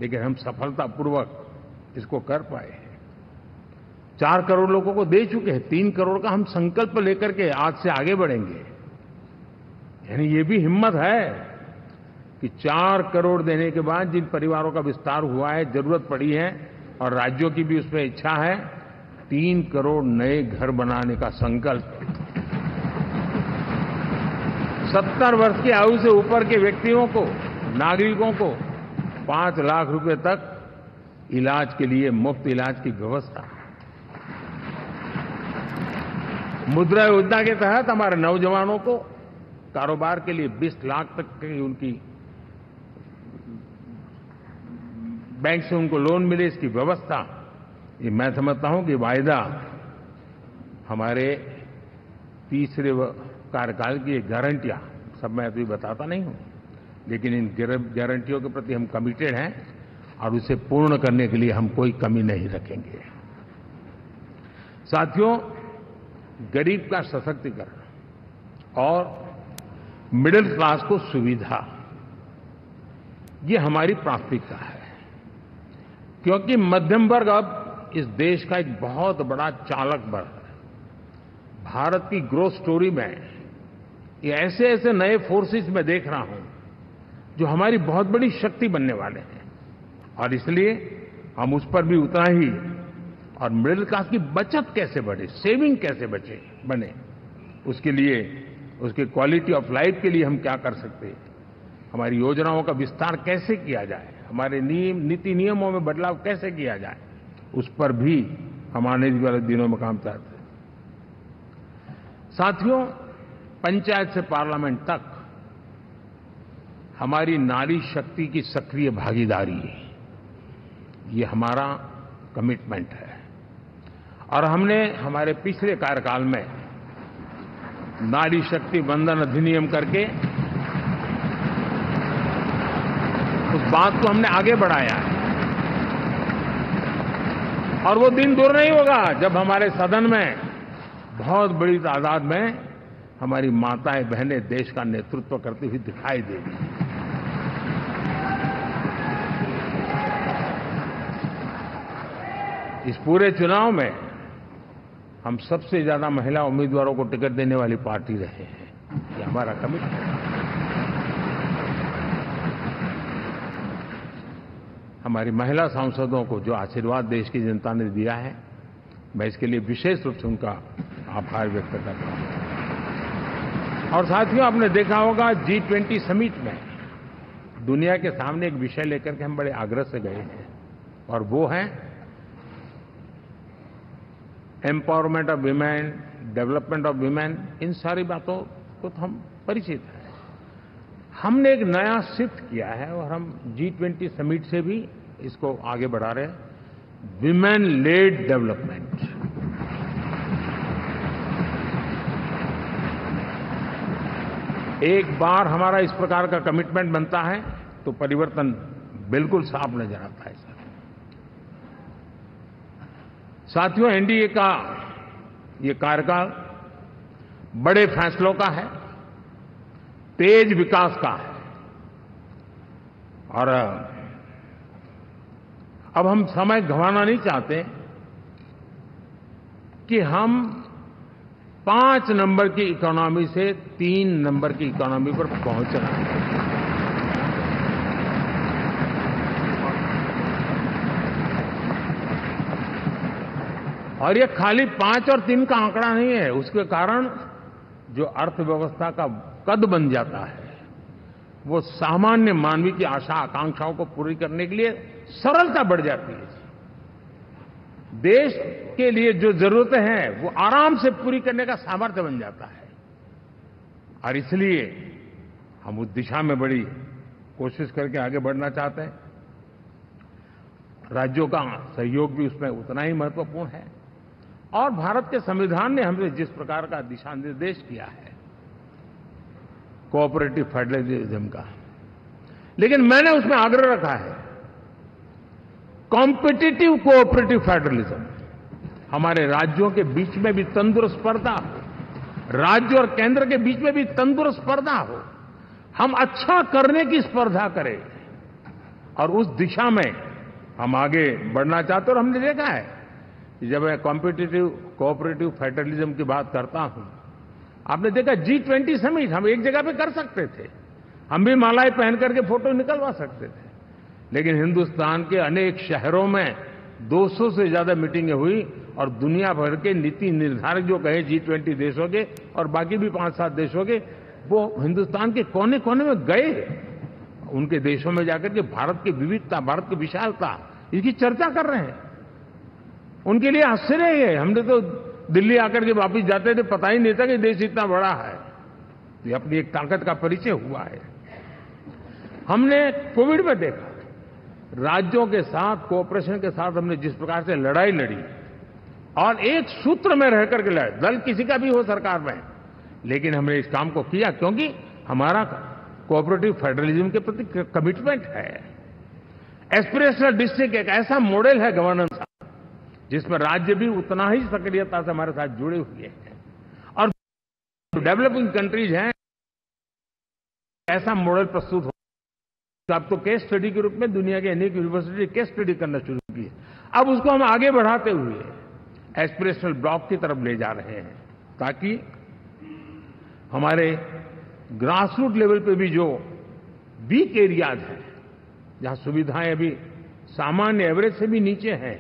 लेकिन हम सफलतापूर्वक इसको कर पाए हैं। 4 करोड़ लोगों को दे चुके हैं, 3 करोड़ का हम संकल्प लेकर के आज से आगे बढ़ेंगे। यानी ये भी हिम्मत है कि 4 करोड़ देने के बाद जिन परिवारों का विस्तार हुआ है, जरूरत पड़ी है, और राज्यों की भी उसमें इच्छा है, 3 करोड़ नए घर बनाने का संकल्प। 70 वर्ष की आयु से ऊपर के व्यक्तियों को, नागरिकों को 5 लाख रुपए तक इलाज के लिए मुफ्त इलाज की व्यवस्था। मुद्रा योजना के तहत हमारे नौजवानों को कारोबार के लिए 20 लाख तक की उनकी बैंक से उनको लोन मिले, इसकी व्यवस्था, ये मैं समझता हूं कि वायदा हमारे तीसरे कार्यकाल की गारंटियां, सब मैं अभी बताता नहीं हूं, लेकिन इन गारंटियों के प्रति हम कमिटेड हैं और उसे पूर्ण करने के लिए हम कोई कमी नहीं रखेंगे। साथियों, गरीब का सशक्तिकरण और मिडिल क्लास को सुविधा, ये हमारी प्राथमिकता है, क्योंकि मध्यम वर्ग अब इस देश का एक बहुत बड़ा चालक बल है। भारत की ग्रोथ स्टोरी में ये ऐसे ऐसे नए फोर्सेस मैं देख रहा हूं जो हमारी बहुत बड़ी शक्ति बनने वाले हैं, और इसलिए हम उस पर भी उतना ही, और मिडिल क्लास की बचत कैसे बढ़े, सेविंग कैसे बने, उसके लिए, उसके क्वालिटी ऑफ लाइफ के लिए हम क्या कर सकते हैं, हमारी योजनाओं का विस्तार कैसे किया जाए, हमारे नीति नियमों में बदलाव कैसे किया जाए, उस पर भी हम आने वाले दिनों में काम करते हैं। साथियों, पंचायत से पार्लियामेंट तक हमारी नारी शक्ति की सक्रिय भागीदारी, ये हमारा कमिटमेंट है, और हमने हमारे पिछले कार्यकाल में नारी शक्ति वंदन अधिनियम करके उस बात को हमने आगे बढ़ाया है, और वो दिन दूर नहीं होगा जब हमारे सदन में बहुत बड़ी तादाद में हमारी माताएं बहनें देश का नेतृत्व करती हुई दिखाई देगी। इस पूरे चुनाव में हम सबसे ज्यादा महिला उम्मीदवारों को टिकट देने वाली पार्टी रहे हैं, ये हमारा कमिटमेंट है। हमारी महिला सांसदों को जो आशीर्वाद देश की जनता ने दिया है, मैं इसके लिए विशेष रूप से उनका आभार व्यक्त करता हूं। और साथियों, आपने देखा होगा G20 समिट में दुनिया के सामने एक विषय लेकर के हम बड़े आग्रह से गए हैं, और वो है empowerment of women, development of women. इन सारी बातों को तो हम परिचित हैं। हमने एक नया शिफ्ट किया है और हम G20 समिट से भी इसको आगे बढ़ा रहे हैं, विमेन लेड डेवलपमेंट। एक बार हमारा इस प्रकार का कमिटमेंट बनता है तो परिवर्तन बिल्कुल साफ नजर आता है। साथियों, एनडीए का ये कार्यकाल बड़े फैसलों का है, तेज विकास का है, और अब हम समय गंवाना नहीं चाहते कि हम 5 नंबर की इकोनॉमी से 3 नंबर की इकोनॉमी पर पहुंच रहे हैं। और ये खाली 5 और 3 का आंकड़ा नहीं है, उसके कारण जो अर्थव्यवस्था का कद बन जाता है, वो सामान्य मानवी की आशा आकांक्षाओं को पूरी करने के लिए सरलता बढ़ जाती है। देश के लिए जो जरूरतें हैं वो आराम से पूरी करने का सामर्थ्य बन जाता है, और इसलिए हम उस दिशा में बड़ी कोशिश करके आगे बढ़ना चाहते हैं। राज्यों का सहयोग भी उसमें उतना ही महत्वपूर्ण है, और भारत के संविधान ने हमें जिस प्रकार का दिशा निर्देश किया है कोऑपरेटिव फेडरलिज्म का, लेकिन मैंने उसमें आग्रह रखा है कॉम्पिटिटिव कोऑपरेटिव फेडरलिज्म। हमारे राज्यों के बीच में भी तंदुरुस्त स्पर्धा हो, राज्य और केंद्र के बीच में भी तंदुरुस्त स्पर्धा हो, हम अच्छा करने की स्पर्धा करें, और उस दिशा में हम आगे बढ़ना चाहते हैं। और हमने देखा है कि जब मैं कॉम्पिटिटिव कोऑपरेटिव फेडरलिज्म की बात करता हूं, आपने देखा G20 समिट हम एक जगह पे कर सकते थे, हम भी मालाएं पहन करके फोटो निकलवा सकते थे, लेकिन हिंदुस्तान के अनेक शहरों में 200 से ज्यादा मीटिंगें हुई, और दुनिया भर के नीति निर्धारक जो कहे G20 देशों के और बाकी भी 5-7 देशों के, वो हिंदुस्तान के कोने कोने में गए, उनके देशों में जाकर के भारत की विविधता, भारत की विशालता, इसकी चर्चा कर रहे हैं। उनके लिए आश्चर्य है, हमने तो दिल्ली आकर के वापस जाते थे, पता ही नहीं था कि देश इतना बड़ा है। तो ये अपनी एक ताकत का परिचय हुआ है। हमने कोविड में देखा, राज्यों के साथ कोऑपरेशन के साथ हमने जिस प्रकार से लड़ाई लड़ी और एक सूत्र में रह करके लड़े, दल किसी का भी हो सरकार में, लेकिन हमने इस काम को किया क्योंकि हमारा कोऑपरेटिव फेडरलिज्म के प्रति कमिटमेंट है। एस्पिरेशनल डिस्ट्रिक्ट एक ऐसा मॉडल है गवर्नेंस का जिसमें राज्य भी उतना ही सक्रियता से हमारे साथ जुड़े हुए हैं और डेवलपिंग कंट्रीज हैं ऐसा मॉडल प्रस्तुत हो। अब तो केस स्टडी के रूप में दुनिया के अनेक यूनिवर्सिटी केस स्टडी करना शुरू की है। अब उसको हम आगे बढ़ाते हुए एस्पिरेशनल ब्लॉक की तरफ ले जा रहे हैं ताकि हमारे ग्रास रूट लेवल पे भी जो वीक एरियाज हैं, जहां सुविधाएं अभी सामान्य एवरेज से भी नीचे हैं,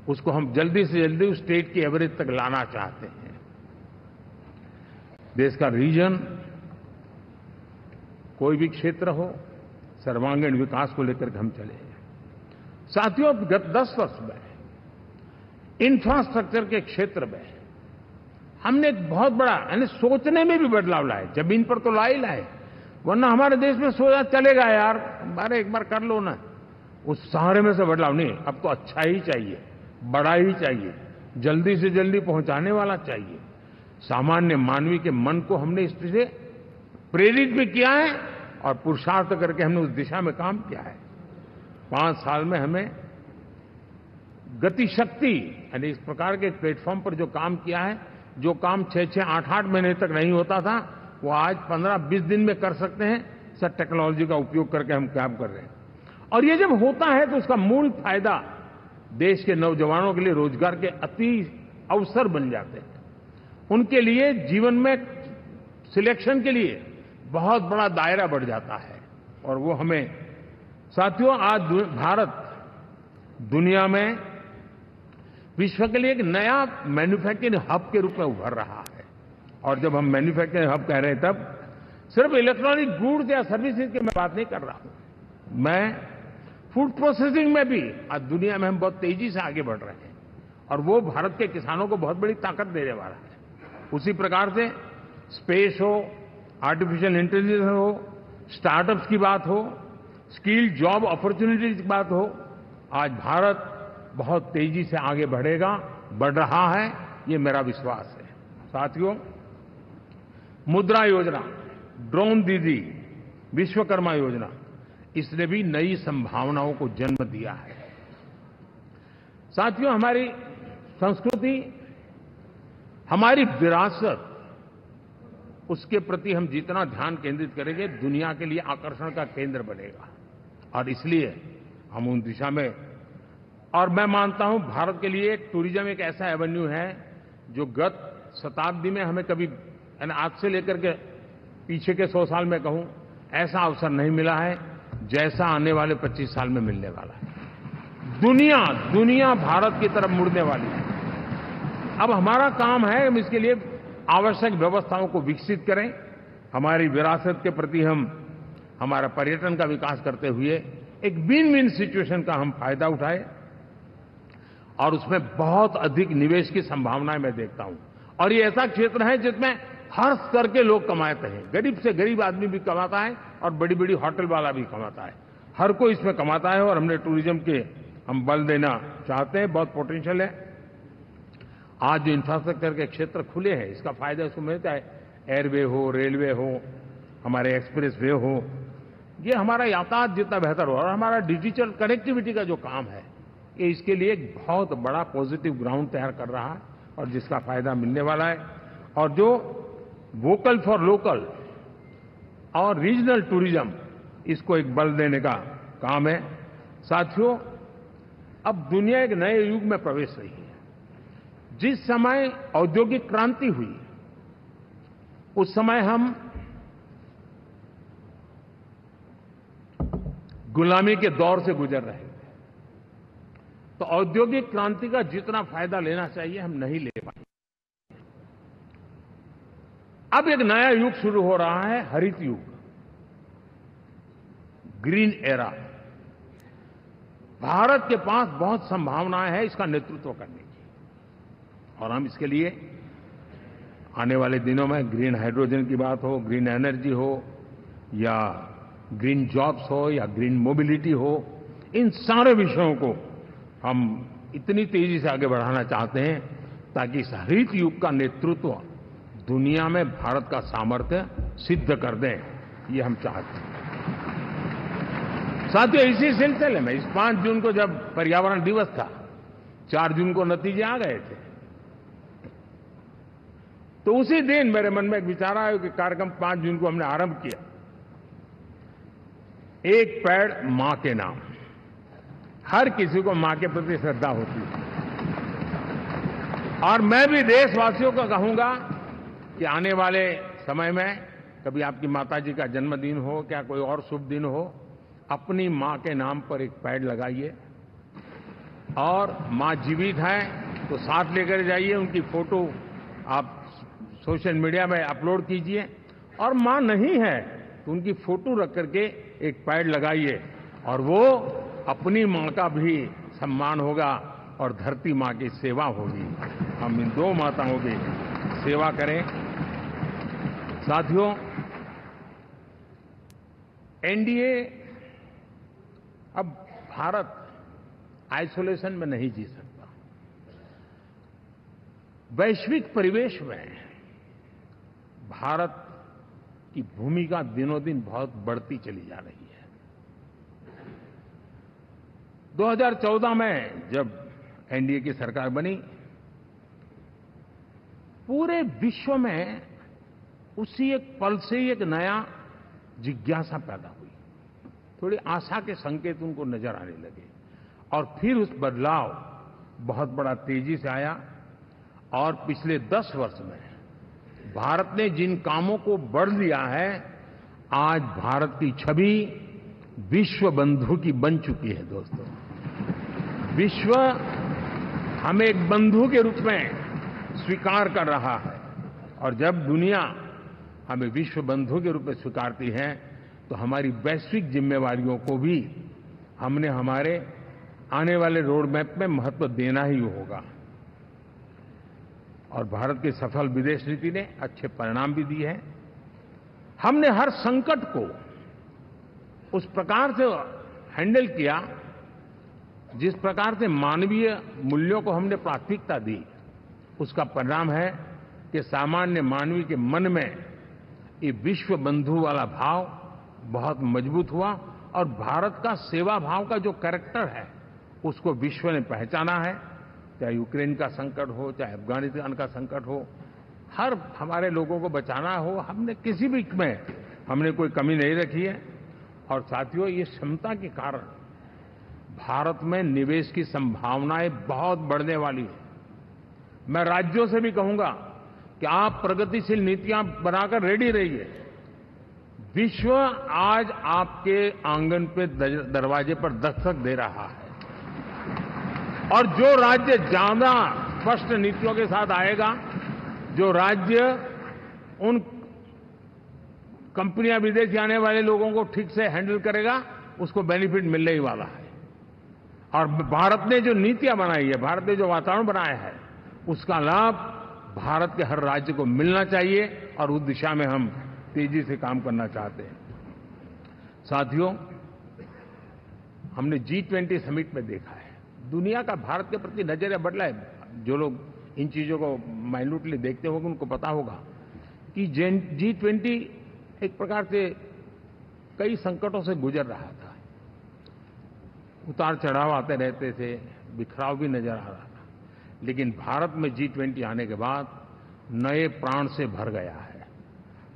उसको हम जल्दी से जल्दी उस स्टेट की एवरेज तक लाना चाहते हैं। देश का रीजन कोई भी क्षेत्र हो, सर्वांगीण विकास को लेकर के हम चले हैं। साथियों, गत 10 वर्ष में इंफ्रास्ट्रक्चर के क्षेत्र में हमने एक बहुत बड़ा यानी सोचने में भी बदलाव लाए। जमीन पर तो लाए, वरना हमारे देश में सोचा चलेगा यार, अरे एक बार कर लो ना, उस सहारे में से बदलाव नहीं। अब तो अच्छा ही चाहिए, बड़ा ही चाहिए, जल्दी से जल्दी पहुंचाने वाला चाहिए। सामान्य मानवी के मन को हमने इससे प्रेरित भी किया है और पुरुषार्थ करके हमने उस दिशा में काम किया है। 5 साल में हमें गति शक्ति यानी इस प्रकार के प्लेटफॉर्म पर जो काम किया है, जो काम 6-6, 8-8 महीने तक नहीं होता था, वो आज 15-20 दिन में कर सकते हैं। सर, टेक्नोलॉजी का उपयोग करके हम काम कर रहे हैं और ये जब होता है तो उसका मूल फायदा देश के नौजवानों के लिए रोजगार के अति अवसर बन जाते हैं। उनके लिए जीवन में सिलेक्शन के लिए बहुत बड़ा दायरा बढ़ जाता है और वो हमें साथियों, आज भारत दुनिया में विश्व के लिए एक नया मैन्युफैक्चरिंग हब के रूप में उभर रहा है। और जब हम मैन्युफैक्चरिंग हब कह रहे हैं तब सिर्फ इलेक्ट्रॉनिक गुड्स या सर्विसेज की मैं बात नहीं कर रहा हूं। मैं फूड प्रोसेसिंग में भी आज दुनिया में हम बहुत तेजी से आगे बढ़ रहे हैं और वो भारत के किसानों को बहुत बड़ी ताकत देने वाला है। उसी प्रकार से स्पेस हो, आर्टिफिशियल इंटेलिजेंस हो, स्टार्टअप्स की बात हो, स्किल जॉब अपॉर्चुनिटीज की बात हो, आज भारत बहुत तेजी से आगे बढ़ेगा, बढ़ रहा है, ये मेरा विश्वास है। साथियों, मुद्रा योजना, ड्रोन दीदी, विश्वकर्मा योजना, इसने भी नई संभावनाओं को जन्म दिया है। साथियों, हमारी संस्कृति, हमारी विरासत, उसके प्रति हम जितना ध्यान केंद्रित करेंगे, दुनिया के लिए आकर्षण का केंद्र बनेगा और इसलिए हम उन दिशा में, और मैं मानता हूं भारत के लिए टूरिज्म एक ऐसा एवेन्यू है जो गत शताब्दी में हमें कभी, आज से लेकर के पीछे के 100 साल में कहूं, ऐसा अवसर नहीं मिला है जैसा आने वाले 25 साल में मिलने वाला है। दुनिया भारत की तरफ मुड़ने वाली है। अब हमारा काम है हम इसके लिए आवश्यक व्यवस्थाओं को विकसित करें, हमारी विरासत के प्रति हम हमारा पर्यटन का विकास करते हुए एक विन विन सिचुएशन का हम फायदा उठाएं और उसमें बहुत अधिक निवेश की संभावनाएं मैं देखता हूं। और ये ऐसा क्षेत्र है जिसमें हर स्तर के लोग कमाते हैं, गरीब से गरीब आदमी भी कमाता है और बड़ी बड़ी होटल वाला भी कमाता है, हर कोई इसमें कमाता है और हमने टूरिज्म के हम बल देना चाहते हैं, बहुत पोटेंशियल है। आज जो इंफ्रास्ट्रक्चर के क्षेत्र खुले हैं, इसका फायदा इसको मिलता है। एयरवे हो, रेलवे हो, हमारे एक्सप्रेस वे हो, ये हमारा यातायात जितना बेहतर हो और हमारा डिजिटल कनेक्टिविटी का जो काम है, ये इसके लिए एक बहुत बड़ा पॉजिटिव ग्राउंड तैयार कर रहा है और जिसका फायदा मिलने वाला है। और जो वोकल फॉर लोकल और रीजनल टूरिज्म, इसको एक बल देने का काम है। साथियों, अब दुनिया एक नए युग में प्रवेश रही है। जिस समय औद्योगिक क्रांति हुई, उस समय हम गुलामी के दौर से गुजर रहे थे, तो औद्योगिक क्रांति का जितना फायदा लेना चाहिए हम नहीं ले पाए। अब एक नया युग शुरू हो रहा है, हरित युग, ग्रीन एरा। भारत के पास बहुत संभावनाएं हैं इसका नेतृत्व करने की और हम इसके लिए आने वाले दिनों में ग्रीन हाइड्रोजन की बात हो, ग्रीन एनर्जी हो, या ग्रीन जॉब्स हो, या ग्रीन मोबिलिटी हो, इन सारे विषयों को हम इतनी तेजी से आगे बढ़ाना चाहते हैं ताकि इस हरित युग का नेतृत्व दुनिया में भारत का सामर्थ्य सिद्ध कर दें, ये हम चाहते हैं। साथियों, इसी सिलसिले में इस 5 जून को जब पर्यावरण दिवस था, 4 जून को नतीजे आ गए थे, तो उसी दिन मेरे मन में एक विचार आया कि कार्यक्रम 5 जून को हमने आरंभ किया, एक पेड़ मां के नाम। हर किसी को मां के प्रति श्रद्धा होती है, और मैं भी देशवासियों को कहूंगा कि आने वाले समय में कभी आपकी माताजी का जन्मदिन हो, क्या कोई और शुभ दिन हो, अपनी मां के नाम पर एक पेड़ लगाइए, और मां जीवित है तो साथ लेकर जाइए, उनकी फोटो आप सोशल मीडिया में अपलोड कीजिए, और मां नहीं है तो उनकी फोटो रख करके एक पेड़ लगाइए, और वो अपनी मां का भी सम्मान होगा और धरती मां की सेवा होगी। हम इन 2 माताओं की सेवा करें। साथियों, एनडीए, अब भारत आइसोलेशन में नहीं जी सकता। वैश्विक परिवेश में भारत की भूमिका दिनों दिन बहुत बढ़ती चली जा रही है। 2014 में जब एनडीए की सरकार बनी, पूरे विश्व में उसी एक पल से ही एक नया जिज्ञासा पैदा हुई, थोड़ी आशा के संकेत उनको नजर आने लगे, और फिर उस बदलाव बहुत बड़ा तेजी से आया, और पिछले 10 वर्ष में भारत ने जिन कामों को बढ़ लिया है, आज भारत की छवि विश्व बंधु की बन चुकी है। दोस्तों, विश्व हमें एक बंधु के रूप में स्वीकार कर रहा है, और जब दुनिया हमें विश्व बंधु के रूप में स्वीकारती है तो हमारी वैश्विक जिम्मेवारियों को भी हमने हमारे आने वाले रोड मैप में महत्व देना ही होगा। और भारत की सफल विदेश नीति ने अच्छे परिणाम भी दिए हैं। हमने हर संकट को उस प्रकार से हैंडल किया जिस प्रकार से मानवीय मूल्यों को हमने प्राथमिकता दी। उसका परिणाम है कि सामान्य मानवी के मन में ये विश्व बंधु वाला भाव बहुत मजबूत हुआ, और भारत का सेवा भाव का जो कैरेक्टर है उसको विश्व ने पहचाना है। चाहे यूक्रेन का संकट हो, चाहे अफगानिस्तान का संकट हो, हर हमारे लोगों को बचाना हो, हमने किसी भी में हमने कोई कमी नहीं रखी है। और साथियों, ये क्षमता के कारण भारत में निवेश की संभावनाएं बहुत बढ़ने वाली है। मैं राज्यों से भी कहूंगा कि आप प्रगतिशील नीतियां बनाकर रेडी रहिए। विश्व आज आपके आंगन पे दरवाजे पर दस्तक दे रहा है, और जो राज्य ज्यादा स्पष्ट नीतियों के साथ आएगा, जो राज्य उन कंपनियां विदेशी आने वाले लोगों को ठीक से हैंडल करेगा, उसको बेनिफिट मिलने ही वाला है। और भारत ने जो नीतियां बनाई है, भारत ने जो वातावरण बनाया है, उसका लाभ भारत के हर राज्य को मिलना चाहिए, और उस दिशा में हम तेजी से काम करना चाहते हैं। साथियों, हमने G20 समिट में देखा है, दुनिया का भारत के प्रति नजरिया बदला है। जो लोग इन चीजों को माइन्यूटली देखते होंगे उनको पता होगा कि G20 एक प्रकार से कई संकटों से गुजर रहा था। उतार चढ़ाव आते रहते थे, बिखराव भी नजर आ रहा था, लेकिन भारत में G20 आने के बाद नए प्राण से भर गया है,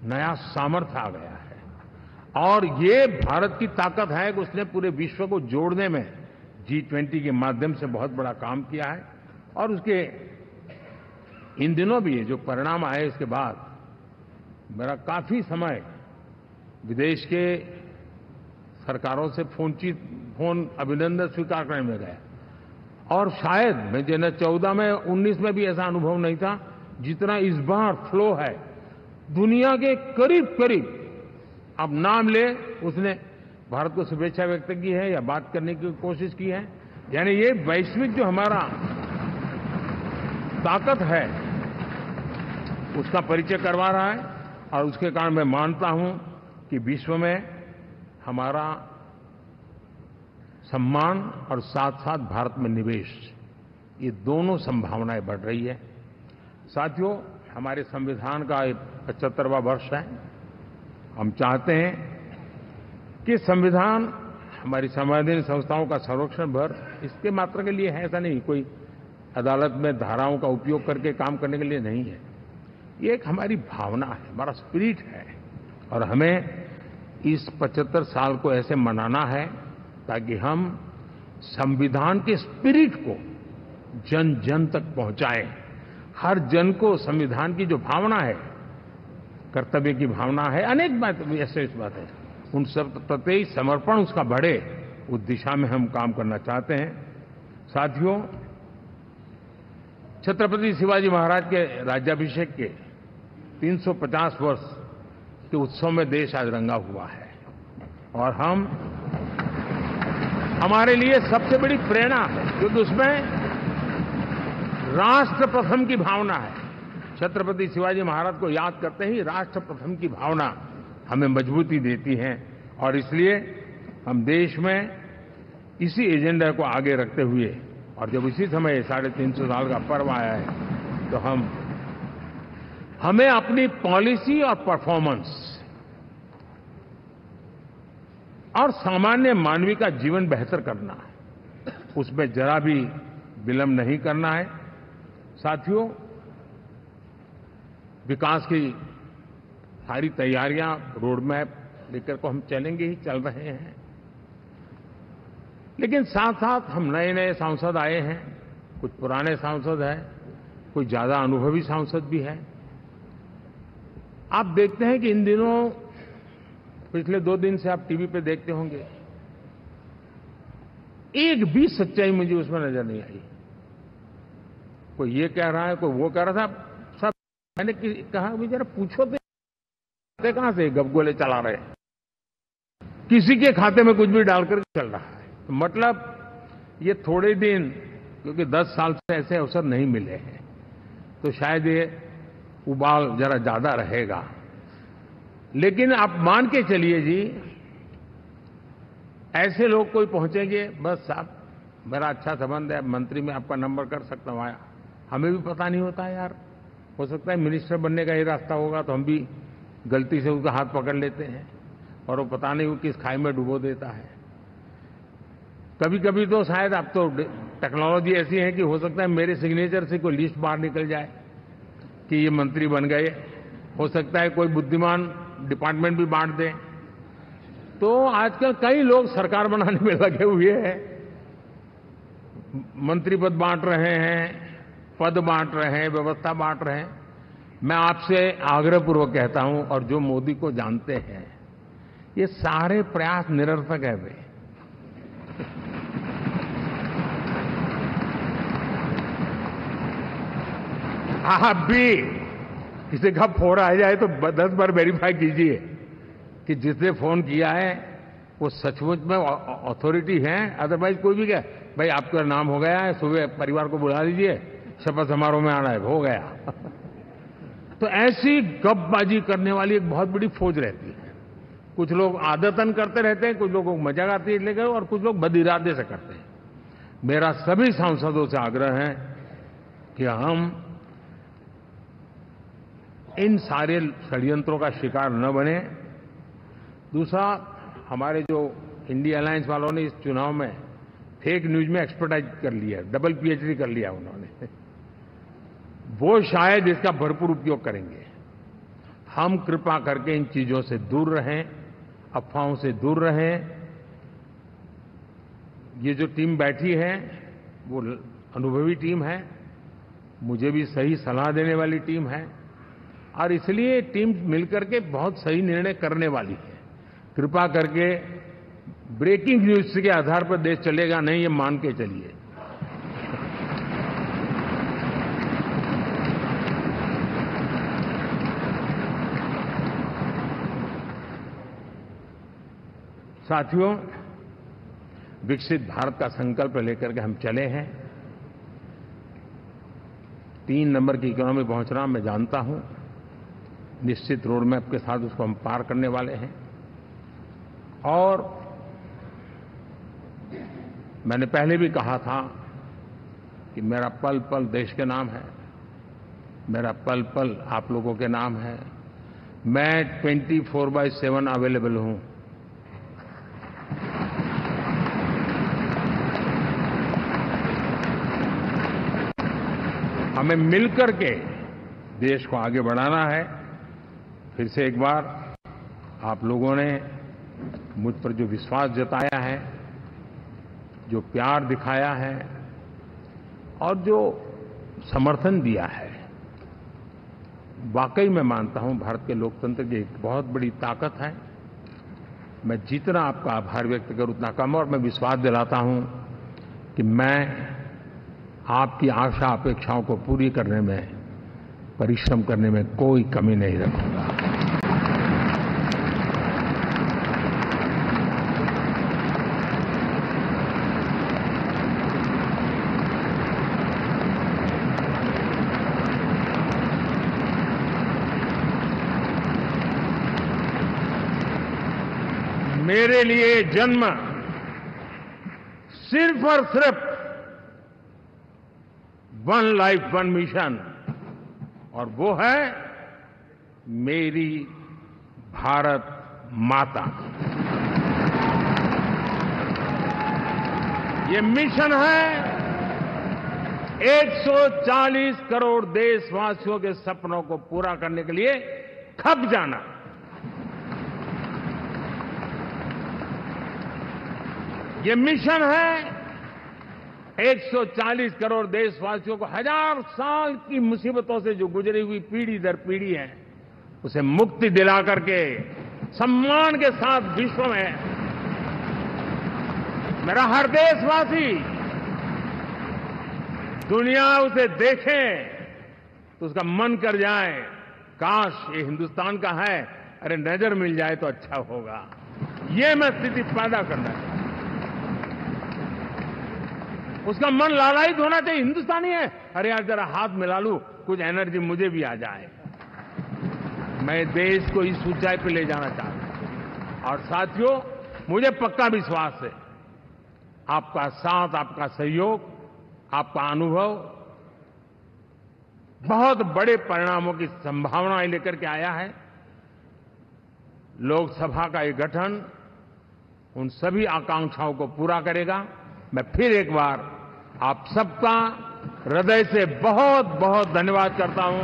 नया सामर्थ्य आ गया है। और ये भारत की ताकत है कि उसने पूरे विश्व को जोड़ने में G20 के माध्यम से बहुत बड़ा काम किया है। और उसके इन दिनों भी जो परिणाम आए, इसके बाद मेरा काफी समय विदेश के सरकारों से फोन अभिनंदन स्वीकार करने में गया, और शायद मैं 2014 में 19 में भी ऐसा अनुभव नहीं था जितना इस बार फ्लो है। दुनिया के करीब करीब, अब नाम ले, उसने भारत को शुभेच्छा व्यक्त की है या बात करने की कोशिश की है। यानी ये वैश्विक जो हमारा ताकत है उसका परिचय करवा रहा है और उसके कारण मैं मानता हूं कि विश्व में हमारा सम्मान और साथ-साथ भारत में निवेश, ये दोनों संभावनाएं बढ़ रही है। साथियों, हमारे संविधान का 75वां वर्ष है। हम चाहते हैं कि संविधान हमारी संवैधानिक संस्थाओं का संरक्षण भर इसके मात्र के लिए है, ऐसा नहीं, कोई अदालत में धाराओं का उपयोग करके काम करने के लिए नहीं है। ये एक हमारी भावना है, हमारा स्पिरिट है और हमें इस 75 साल को ऐसे मनाना है ताकि हम संविधान के स्पिरिट को जन जन तक पहुंचाएं। हर जन को संविधान की जो भावना है, कर्तव्य की भावना है, अनेक बात ऐसे इस बात है, उन सब प्रति समर्पण उसका बढ़े, उस दिशा में हम काम करना चाहते हैं। साथियों, छत्रपति शिवाजी महाराज के राज्याभिषेक के 350 वर्ष के उत्सव में देश आज रंगा हुआ है और हमारे लिए सबसे बड़ी प्रेरणा है क्योंकि उसमें राष्ट्र प्रथम की भावना है। छत्रपति शिवाजी महाराज को याद करते ही राष्ट्र प्रथम की भावना हमें मजबूती देती है और इसलिए हम देश में इसी एजेंडा को आगे रखते हुए और जब इसी समय 350 साल का पर्व आया है तो हमें अपनी पॉलिसी और परफॉर्मेंस और सामान्य मानवीय का जीवन बेहतर करना है, उसमें जरा भी विलंब नहीं करना है। साथियों, विकास की सारी तैयारियां, रोड मैप लेकर को हम चलेंगे ही, चल रहे हैं, लेकिन साथ साथ हम नए नए सांसद आए हैं, कुछ पुराने सांसद हैं, कुछ ज्यादा अनुभवी सांसद भी हैं। आप देखते हैं कि इन दिनों पिछले 2 दिन से आप टीवी पे देखते होंगे, एक भी सच्चाई मुझे उसमें नजर नहीं आई। कोई ये कह रहा है, कोई वो कह रहा था, सब मैंने कहा मुझे जरा पूछो तो कहां से गपगोले चला रहे हैं, किसी के खाते में कुछ भी डालकर चल रहा है। तो मतलब ये थोड़े दिन, क्योंकि 10 साल से ऐसे अवसर नहीं मिले हैं, तो शायद ये उबाल जरा ज्यादा रहेगा। लेकिन आप मान के चलिए जी, ऐसे लोग कोई पहुंचेंगे, बस साहब मेरा अच्छा संबंध है, मंत्री में आपका नंबर कर सकता हूं, आया, हमें भी पता नहीं होता यार, हो सकता है मिनिस्टर बनने का ही रास्ता होगा तो हम भी गलती से उसका हाथ पकड़ लेते हैं और वो पता नहीं वो किस खाई में डुबो देता है। कभी कभी तो शायद अब तो टेक्नोलॉजी ऐसी है कि हो सकता है मेरे सिग्नेचर से कोई लिस्ट बाहर निकल जाए कि ये मंत्री बन गए, हो सकता है कोई बुद्धिमान डिपार्टमेंट भी बांट दे। तो आजकल कई लोग सरकार बनाने में लगे हुए हैं, मंत्री पद बांट रहे हैं, पद बांट रहे हैं, व्यवस्था बांट रहे हैं। मैं आपसे आग्रहपूर्वक कहता हूं, और जो मोदी को जानते हैं, ये सारे प्रयास निरर्थक है। वे आप भी किसी का फोन आ जाए तो 10 बार वेरीफाई कीजिए कि जिसने फोन किया है वो सचमुच में अथॉरिटी है। अदरवाइज कोई भी कहे भाई आपका नाम हो गया है, सुबह परिवार को बुला लीजिए, शपथ समारोह में आना है, हो गया। तो ऐसी गपबाजी करने वाली एक बहुत बड़ी फौज रहती है। कुछ लोग आदतन करते रहते हैं, कुछ लोगों को मजाक आती है लेकर, और कुछ लोग बदिरादे से करते हैं। मेरा सभी सांसदों से आग्रह है कि हम इन सारे षड्यंत्रों का शिकार न बने। दूसरा, हमारे जो इंडिया अलायंस वालों ने इस चुनाव में फेक न्यूज में एक्सपर्टाइज कर लिया, डबल पीएचडी कर लिया उन्होंने, वो शायद इसका भरपूर उपयोग करेंगे। हम कृपा करके इन चीजों से दूर रहें, अफवाहों से दूर रहें। ये जो टीम बैठी है वो अनुभवी टीम है, मुझे भी सही सलाह देने वाली टीम है, और इसलिए टीम मिलकर के बहुत सही निर्णय करने वाली है। कृपा करके ब्रेकिंग न्यूज के आधार पर देश चलेगा नहीं, ये मान के चलिए। साथियों, विकसित भारत का संकल्प लेकर के हम चले हैं। 3 नंबर की इकोनॉमी पहुंचना मैं जानता हूं। निश्चित रोड मैप के साथ उसको हम पार करने वाले हैं। और मैंने पहले भी कहा था कि मेरा पल पल देश के नाम है, मेरा पल पल आप लोगों के नाम है। मैं 24/7 अवेलेबल हूं। हमें मिलकर के देश को आगे बढ़ाना है। फिर से एक बार आप लोगों ने मुझ पर जो विश्वास जताया है, जो प्यार दिखाया है और जो समर्थन दिया है, वाकई मैं मानता हूं भारत के लोकतंत्र की एक बहुत बड़ी ताकत है। मैं जितना आपका आभार व्यक्त करूं उतना कम, और मैं विश्वास दिलाता हूं कि मैं आपकी आशा अपेक्षाओं को पूरी करने में, परिश्रम करने में कोई कमी नहीं रखूंगा। मेरे लिए जन्म सिर्फ और सिर्फ 1 लाइफ 1 मिशन, और वो है मेरी भारत माता। ये मिशन है 140 करोड़ देशवासियों के सपनों को पूरा करने के लिए खप जाना। ये मिशन है 140 करोड़ देशवासियों को 1000 साल की मुसीबतों से जो गुजरी हुई पीढ़ी दर पीढ़ी है, उसे मुक्ति दिला करके सम्मान के साथ विश्व में मेरा हर देशवासी दुनिया उसे देखे तो उसका मन कर जाए, काश ये हिंदुस्तान का है, अरे नजर मिल जाए तो अच्छा होगा। ये मैं स्थिति पैदा करना है। उसका मन लालायित होना चाहिए, हिंदुस्तानी है, अरे यार जरा हाथ मिला लूं, कुछ एनर्जी मुझे भी आ जाए। मैं देश को इस ऊंचाई पे ले जाना चाहता हूं। और साथियों, मुझे पक्का विश्वास है आपका साथ, आपका सहयोग, आपका अनुभव बहुत बड़े परिणामों की संभावनाएं लेकर के आया है। लोकसभा का ये गठन उन सभी आकांक्षाओं को पूरा करेगा। मैं फिर एक बार आप सबका हृदय से बहुत बहुत धन्यवाद करता हूं।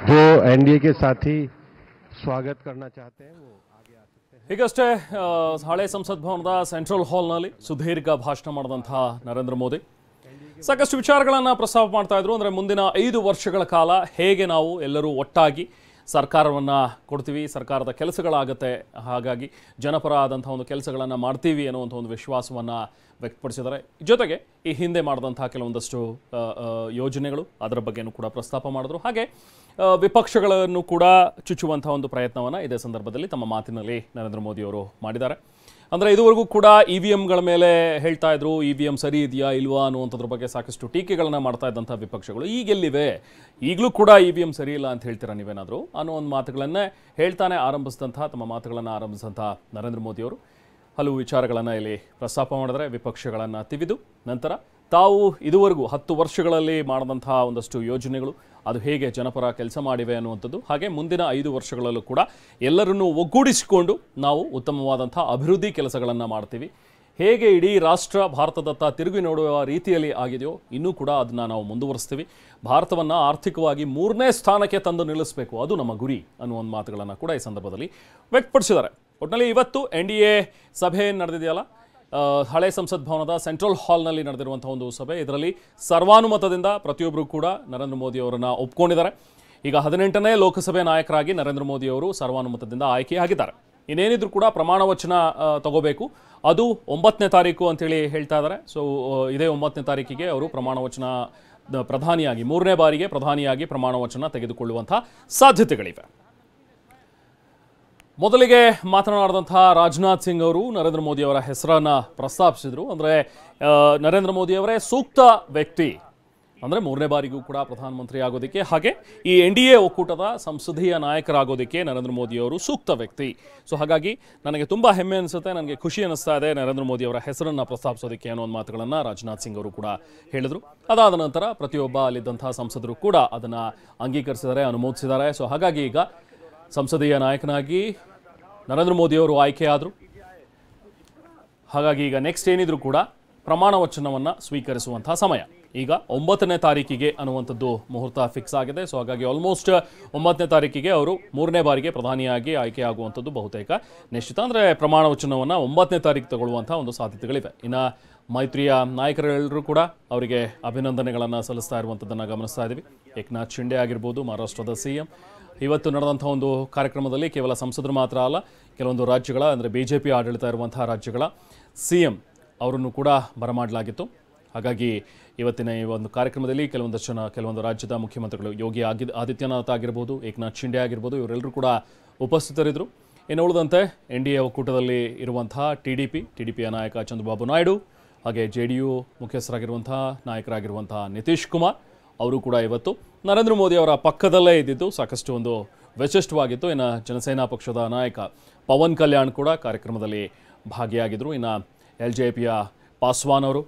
जो एनडीए के साथी स्वागत करना चाहते हैं वो आगे आ सकते हैं। ಈಗಷ್ಟೇ ಹಳೆ ಸಂಸತ್ ಭವನದ ಸೆಂಟ್ರಲ್ ಹಾಲ್ನಲ್ಲಿ ಸುದೀರ್ಘ ಭಾಷಣ ಮಾಡಿದಂತಹ ನರೇಂದ್ರ ಮೋದಿ ಸಾಕಷ್ಟು ವಿಚಾರಗಳನ್ನು ಪ್ರಸ್ತಾಪ ಮಾಡ್ತಾ ಇದ್ರು. ಅಂದರೆ ಮುಂದಿನ 5 ವರ್ಷಗಳ ಕಾಲ ಹೇಗೆ ನಾವು ಎಲ್ಲರೂ ಒಟ್ಟಾಗಿ ಸರ್ಕಾರವನ್ನು ಕೊಡ್ತೀವಿ, ಸರ್ಕಾರದ ಕೆಲಸಗಳಾಗುತ್ತೆ, ಹಾಗಾಗಿ ಜನಪರ ಆದಂಥ ಒಂದು ಕೆಲಸಗಳನ್ನು ಮಾಡ್ತೀವಿ ಅನ್ನುವಂಥ ಒಂದು ವಿಶ್ವಾಸವನ್ನು ವ್ಯಕ್ತಪಡಿಸಿದ್ದಾರೆ. ಜೊತೆಗೆ ಈ ಹಿಂದೆ ಮಾಡಿದಂಥ ಕೆಲವೊಂದಷ್ಟು ಯೋಜನೆಗಳು ಅದರ ಬಗ್ಗೆನೂ ಕೂಡ ಪ್ರಸ್ತಾಪ ಮಾಡಿದ್ರು. ಹಾಗೆ ವಿಪಕ್ಷಗಳನ್ನು ಕೂಡ ಚುಚ್ಚುವಂಥ ಒಂದು ಪ್ರಯತ್ನವನ್ನು ಇದೇ ಸಂದರ್ಭದಲ್ಲಿ ತಮ್ಮ ಮಾತಿನಲ್ಲಿ ನರೇಂದ್ರ ಮೋದಿಯವರು ಮಾಡಿದ್ದಾರೆ. ಅಂದರೆ ಇದುವರೆಗೂ ಕೂಡ EVMಗಳ ಮೇಲೆ ಹೇಳ್ತಾ ಇದ್ರು, EVM ಸರಿ ಇದೆಯಾ ಇಲ್ವಾ ಅನ್ನುವಂಥದ್ರ ಬಗ್ಗೆ ಸಾಕಷ್ಟು ಟೀಕೆಗಳನ್ನು ಮಾಡ್ತಾ ಇದ್ದಂಥ ವಿಪಕ್ಷಗಳು ಈಗೆಲ್ಲಿವೆ, ಈಗಲೂ ಕೂಡ EVM ಸರಿ ಇಲ್ಲ ಅಂತ ಹೇಳ್ತೀರಾ ನೀವೇನಾದರೂ ಅನ್ನೋ ಒಂದು ಮಾತುಗಳನ್ನೇ ಹೇಳ್ತಾನೆ ತಮ್ಮ ಮಾತುಗಳನ್ನು ಆರಂಭಿಸಿದಂಥ ನರೇಂದ್ರ ಮೋದಿಯವರು ಹಲವು ವಿಚಾರಗಳನ್ನು ಇಲ್ಲಿ ಪ್ರಸ್ತಾಪ ಮಾಡಿದರೆ ವಿಪಕ್ಷಗಳನ್ನು ತಿವಿದು ನಂತರ ತಾವು ಇದುವರೆಗೂ 10 ವರ್ಷಗಳಲ್ಲಿ ಮಾಡಿದಂತಹ ಒಂದಷ್ಟು ಯೋಜನೆಗಳು ಅದು ಹೇಗೆ ಜನಪರ ಕೆಲಸ ಮಾಡಿವೆ ಅನ್ನುವಂಥದ್ದು, ಹಾಗೆ ಮುಂದಿನ 5 ವರ್ಷಗಳಲ್ಲೂ ಕೂಡ ಎಲ್ಲರನ್ನೂ ಒಗ್ಗೂಡಿಸಿಕೊಂಡು ನಾವು ಉತ್ತಮವಾದಂಥ ಅಭಿವೃದ್ಧಿ ಕೆಲಸಗಳನ್ನು ಮಾಡ್ತೀವಿ. ಹೇಗೆ ಇಡೀ ರಾಷ್ಟ್ರ ಭಾರತದತ್ತ ತಿರುಗಿ ನೋಡುವ ರೀತಿಯಲ್ಲಿ ಆಗಿದೆಯೋ ಇನ್ನೂ ಕೂಡ ಅದನ್ನು ನಾವು ಮುಂದುವರಿಸ್ತೀವಿ. ಭಾರತವನ್ನು ಆರ್ಥಿಕವಾಗಿ 3ನೇ ಸ್ಥಾನಕ್ಕೆ ತಂದು ನಿಲ್ಲಿಸಬೇಕು, ಅದು ನಮ್ಮ ಗುರಿ ಅನ್ನುವ ಒಂದು ಮಾತುಗಳನ್ನು ಕೂಡ ಈ ಸಂದರ್ಭದಲ್ಲಿ ವ್ಯಕ್ತಪಡಿಸಿದ್ದಾರೆ. ಒಟ್ಟಿನಲ್ಲಿ ಇವತ್ತು NDA ಸಭೆ ನಡೆದಿದೆಯಲ್ಲ, ಹಳೆ ಸಂಸತ್ ಭವನದ ಸೆಂಟ್ರಲ್ ಹಾಲ್ನಲ್ಲಿ ನಡೆದಿರುವಂಥ ಒಂದು ಸಭೆ, ಇದರಲ್ಲಿ ಸರ್ವಾನುಮತದಿಂದ ಪ್ರತಿಯೊಬ್ಬರು ಕೂಡ ನರೇಂದ್ರ ಮೋದಿ ಅವರನ್ನು ಒಪ್ಕೊಂಡಿದ್ದಾರೆ. ಈಗ 18ನೇ ಲೋಕಸಭೆ ನಾಯಕರಾಗಿ ನರೇಂದ್ರ ಮೋದಿ ಅವರು ಸರ್ವಾನುಮತದಿಂದ ಆಯ್ಕೆಯಾಗಿದ್ದಾರೆ. ಇನ್ನೇನಿದ್ರು ಕೂಡ ಪ್ರಮಾಣ ವಚನ ತಗೋಬೇಕು, ಅದು 9ನೇ ತಾರೀಕು ಅಂತೇಳಿ ಹೇಳ್ತಾ ಇದ್ದಾರೆ. ಸೊ ಇದೇ 9ನೇ ತಾರೀಕಿಗೆ ಅವರು ಪ್ರಮಾಣ ವಚನ ಪ್ರಧಾನಿಯಾಗಿ 3ನೇ ಬಾರಿಗೆ ಪ್ರಧಾನಿಯಾಗಿ ಪ್ರಮಾಣ ವಚನ ತೆಗೆದುಕೊಳ್ಳುವಂಥ ಸಾಧ್ಯತೆಗಳಿವೆ. ಮೊದಲಿಗೆ ಮಾತನಾಡಿದಂತಹ ರಾಜನಾಥ್ ಸಿಂಗ್ ಅವರು ನರೇಂದ್ರ ಮೋದಿ ಅವರ ಹೆಸರನ್ನು ಪ್ರಸ್ತಾಪಿಸಿದರು. ಅಂದರೆ ನರೇಂದ್ರ ಮೋದಿ ಅವರೇ ಸೂಕ್ತ ವ್ಯಕ್ತಿ, ಅಂದರೆ 3ನೇ ಬಾರಿಗೂ ಕೂಡ ಪ್ರಧಾನಮಂತ್ರಿ ಆಗೋದಕ್ಕೆ, ಹಾಗೆ ಈ NDA ಒಕ್ಕೂಟದ ಸಂಸದೀಯ ನಾಯಕರಾಗೋದಕ್ಕೆ ನರೇಂದ್ರ ಮೋದಿ ಅವರು ಸೂಕ್ತ ವ್ಯಕ್ತಿ. ಸೊ ಹಾಗಾಗಿ ನನಗೆ ತುಂಬ ಹೆಮ್ಮೆ ಅನಿಸುತ್ತೆ, ನನಗೆ ಖುಷಿ ಅನ್ನಿಸ್ತಾ ಇದೆ ನರೇಂದ್ರ ಮೋದಿ ಅವರ ಹೆಸರನ್ನು ಪ್ರಸ್ತಾಪಿಸೋದಕ್ಕೆ ಅನ್ನೋ ಒಂದು ಮಾತುಗಳನ್ನು ರಾಜನಾಥ್ ಸಿಂಗ್ ಅವರು ಕೂಡ ಹೇಳಿದರು. ಅದಾದ ನಂತರ ಪ್ರತಿಯೊಬ್ಬ ಅಲ್ಲಿದ್ದಂತಹ ಸಂಸದರು ಕೂಡ ಅದನ್ನು ಅಂಗೀಕರಿಸಿದ್ದಾರೆ, ಅನುಮೋದಿಸಿದ್ದಾರೆ. ಸೊ ಹಾಗಾಗಿ ಈಗ ಸಂಸದೀಯ ನಾಯಕನಾಗಿ ನರೇಂದ್ರ ಮೋದಿ ಅವರು ಆಯ್ಕೆಯಾದರು. ಹಾಗಾಗಿ ಈಗ ನೆಕ್ಸ್ಟ್ ಏನಿದ್ರು ಕೂಡ ಪ್ರಮಾಣ ವಚನವನ್ನು ಸ್ವೀಕರಿಸುವಂತಹ ಸಮಯ ಈಗ 9ನೇ ತಾರೀಕಿಗೆ ಅನ್ನುವಂಥದ್ದು ಮುಹೂರ್ತ ಫಿಕ್ಸ್ ಆಗಿದೆ. ಸೊ ಹಾಗಾಗಿ ಆಲ್ಮೋಸ್ಟ್ 9ನೇ ತಾರೀಕಿಗೆ ಅವರು 3ನೇ ಬಾರಿಗೆ ಪ್ರಧಾನಿಯಾಗಿ ಆಯ್ಕೆಯಾಗುವಂಥದ್ದು ಬಹುತೇಕ ನಿಶ್ಚಿತ. ಅಂದರೆ ಪ್ರಮಾಣ ವಚನವನ್ನು 9ನೇ ತಾರೀಕು ತಗೊಳ್ಳುವಂಥ ಒಂದು ಸಾಧ್ಯತೆಗಳಿವೆ. ಇನ್ನು ಮೈತ್ರಿಯ ನಾಯಕರೆಲ್ಲರೂ ಕೂಡ ಅವರಿಗೆ ಅಭಿನಂದನೆಗಳನ್ನು ಸಲ್ಲಿಸ್ತಾ ಇರುವಂಥದ್ದನ್ನು ಗಮನಿಸ್ತಾ ಇದ್ದೀವಿ. ಏಕನಾಥ್ ಶಿಂಡೆ ಆಗಿರ್ಬೋದು, ಮಹಾರಾಷ್ಟ್ರದ CM. ಇವತ್ತು ನಡೆದಂಥ ಒಂದು ಕಾರ್ಯಕ್ರಮದಲ್ಲಿ ಕೇವಲ ಸಂಸದರು ಮಾತ್ರ ಅಲ್ಲ, ಕೆಲವೊಂದು ರಾಜ್ಯಗಳ ಅಂದರೆ BJP ಆಡಳಿತ ಇರುವಂತಹ ರಾಜ್ಯಗಳ CM ಅವರನ್ನು ಕೂಡ ಬರಮಾಡಲಾಗಿತ್ತು. ಹಾಗಾಗಿ ಇವತ್ತಿನ ಈ ಒಂದು ಕಾರ್ಯಕ್ರಮದಲ್ಲಿ ಕೆಲವೊಂದು ರಾಜ್ಯದ ಮುಖ್ಯಮಂತ್ರಿಗಳು ಯೋಗಿ ಆದಿತ್ಯನಾಥ್ ಆಗಿರ್ಬೋದು, ಏಕನಾಥ್ ಶಿಂಡೆ ಆಗಿರ್ಬೋದು, ಇವರೆಲ್ಲರೂ ಕೂಡ ಉಪಸ್ಥಿತರಿದ್ದರು. ಇನ್ನು ಉಳಿದಂತೆ NDA ಒಕ್ಕೂಟದಲ್ಲಿ ಇರುವಂತಹ TDPಯ ನಾಯಕ ಚಂದ್ರಬಾಬು ನಾಯ್ಡು, ಹಾಗೆ JDU ಮುಖ್ಯಸ್ಥರಾಗಿರುವಂತಹ ನಾಯಕರಾಗಿರುವಂತಹ ನಿತೀಶ್ ಕುಮಾರ್ ಅವರು ಕೂಡ ಇವತ್ತು ನರೇಂದ್ರ ಮೋದಿ ಅವರ ಪಕ್ಕದಲ್ಲೇ ಇದ್ದಿದ್ದು ಸಾಕಷ್ಟು ಒಂದು ವಿಶಿಷ್ಟವಾಗಿತ್ತು. ಇನ್ನು ಜನಸೇನಾ ಪಕ್ಷದ ನಾಯಕ ಪವನ್ ಕಲ್ಯಾಣ್ ಕೂಡ ಕಾರ್ಯಕ್ರಮದಲ್ಲಿ ಭಾಗಿಯಾಗಿದ್ದರು. ಇನ್ನು LJPಯ ಪಾಸ್ವಾನ್ ಅವರು,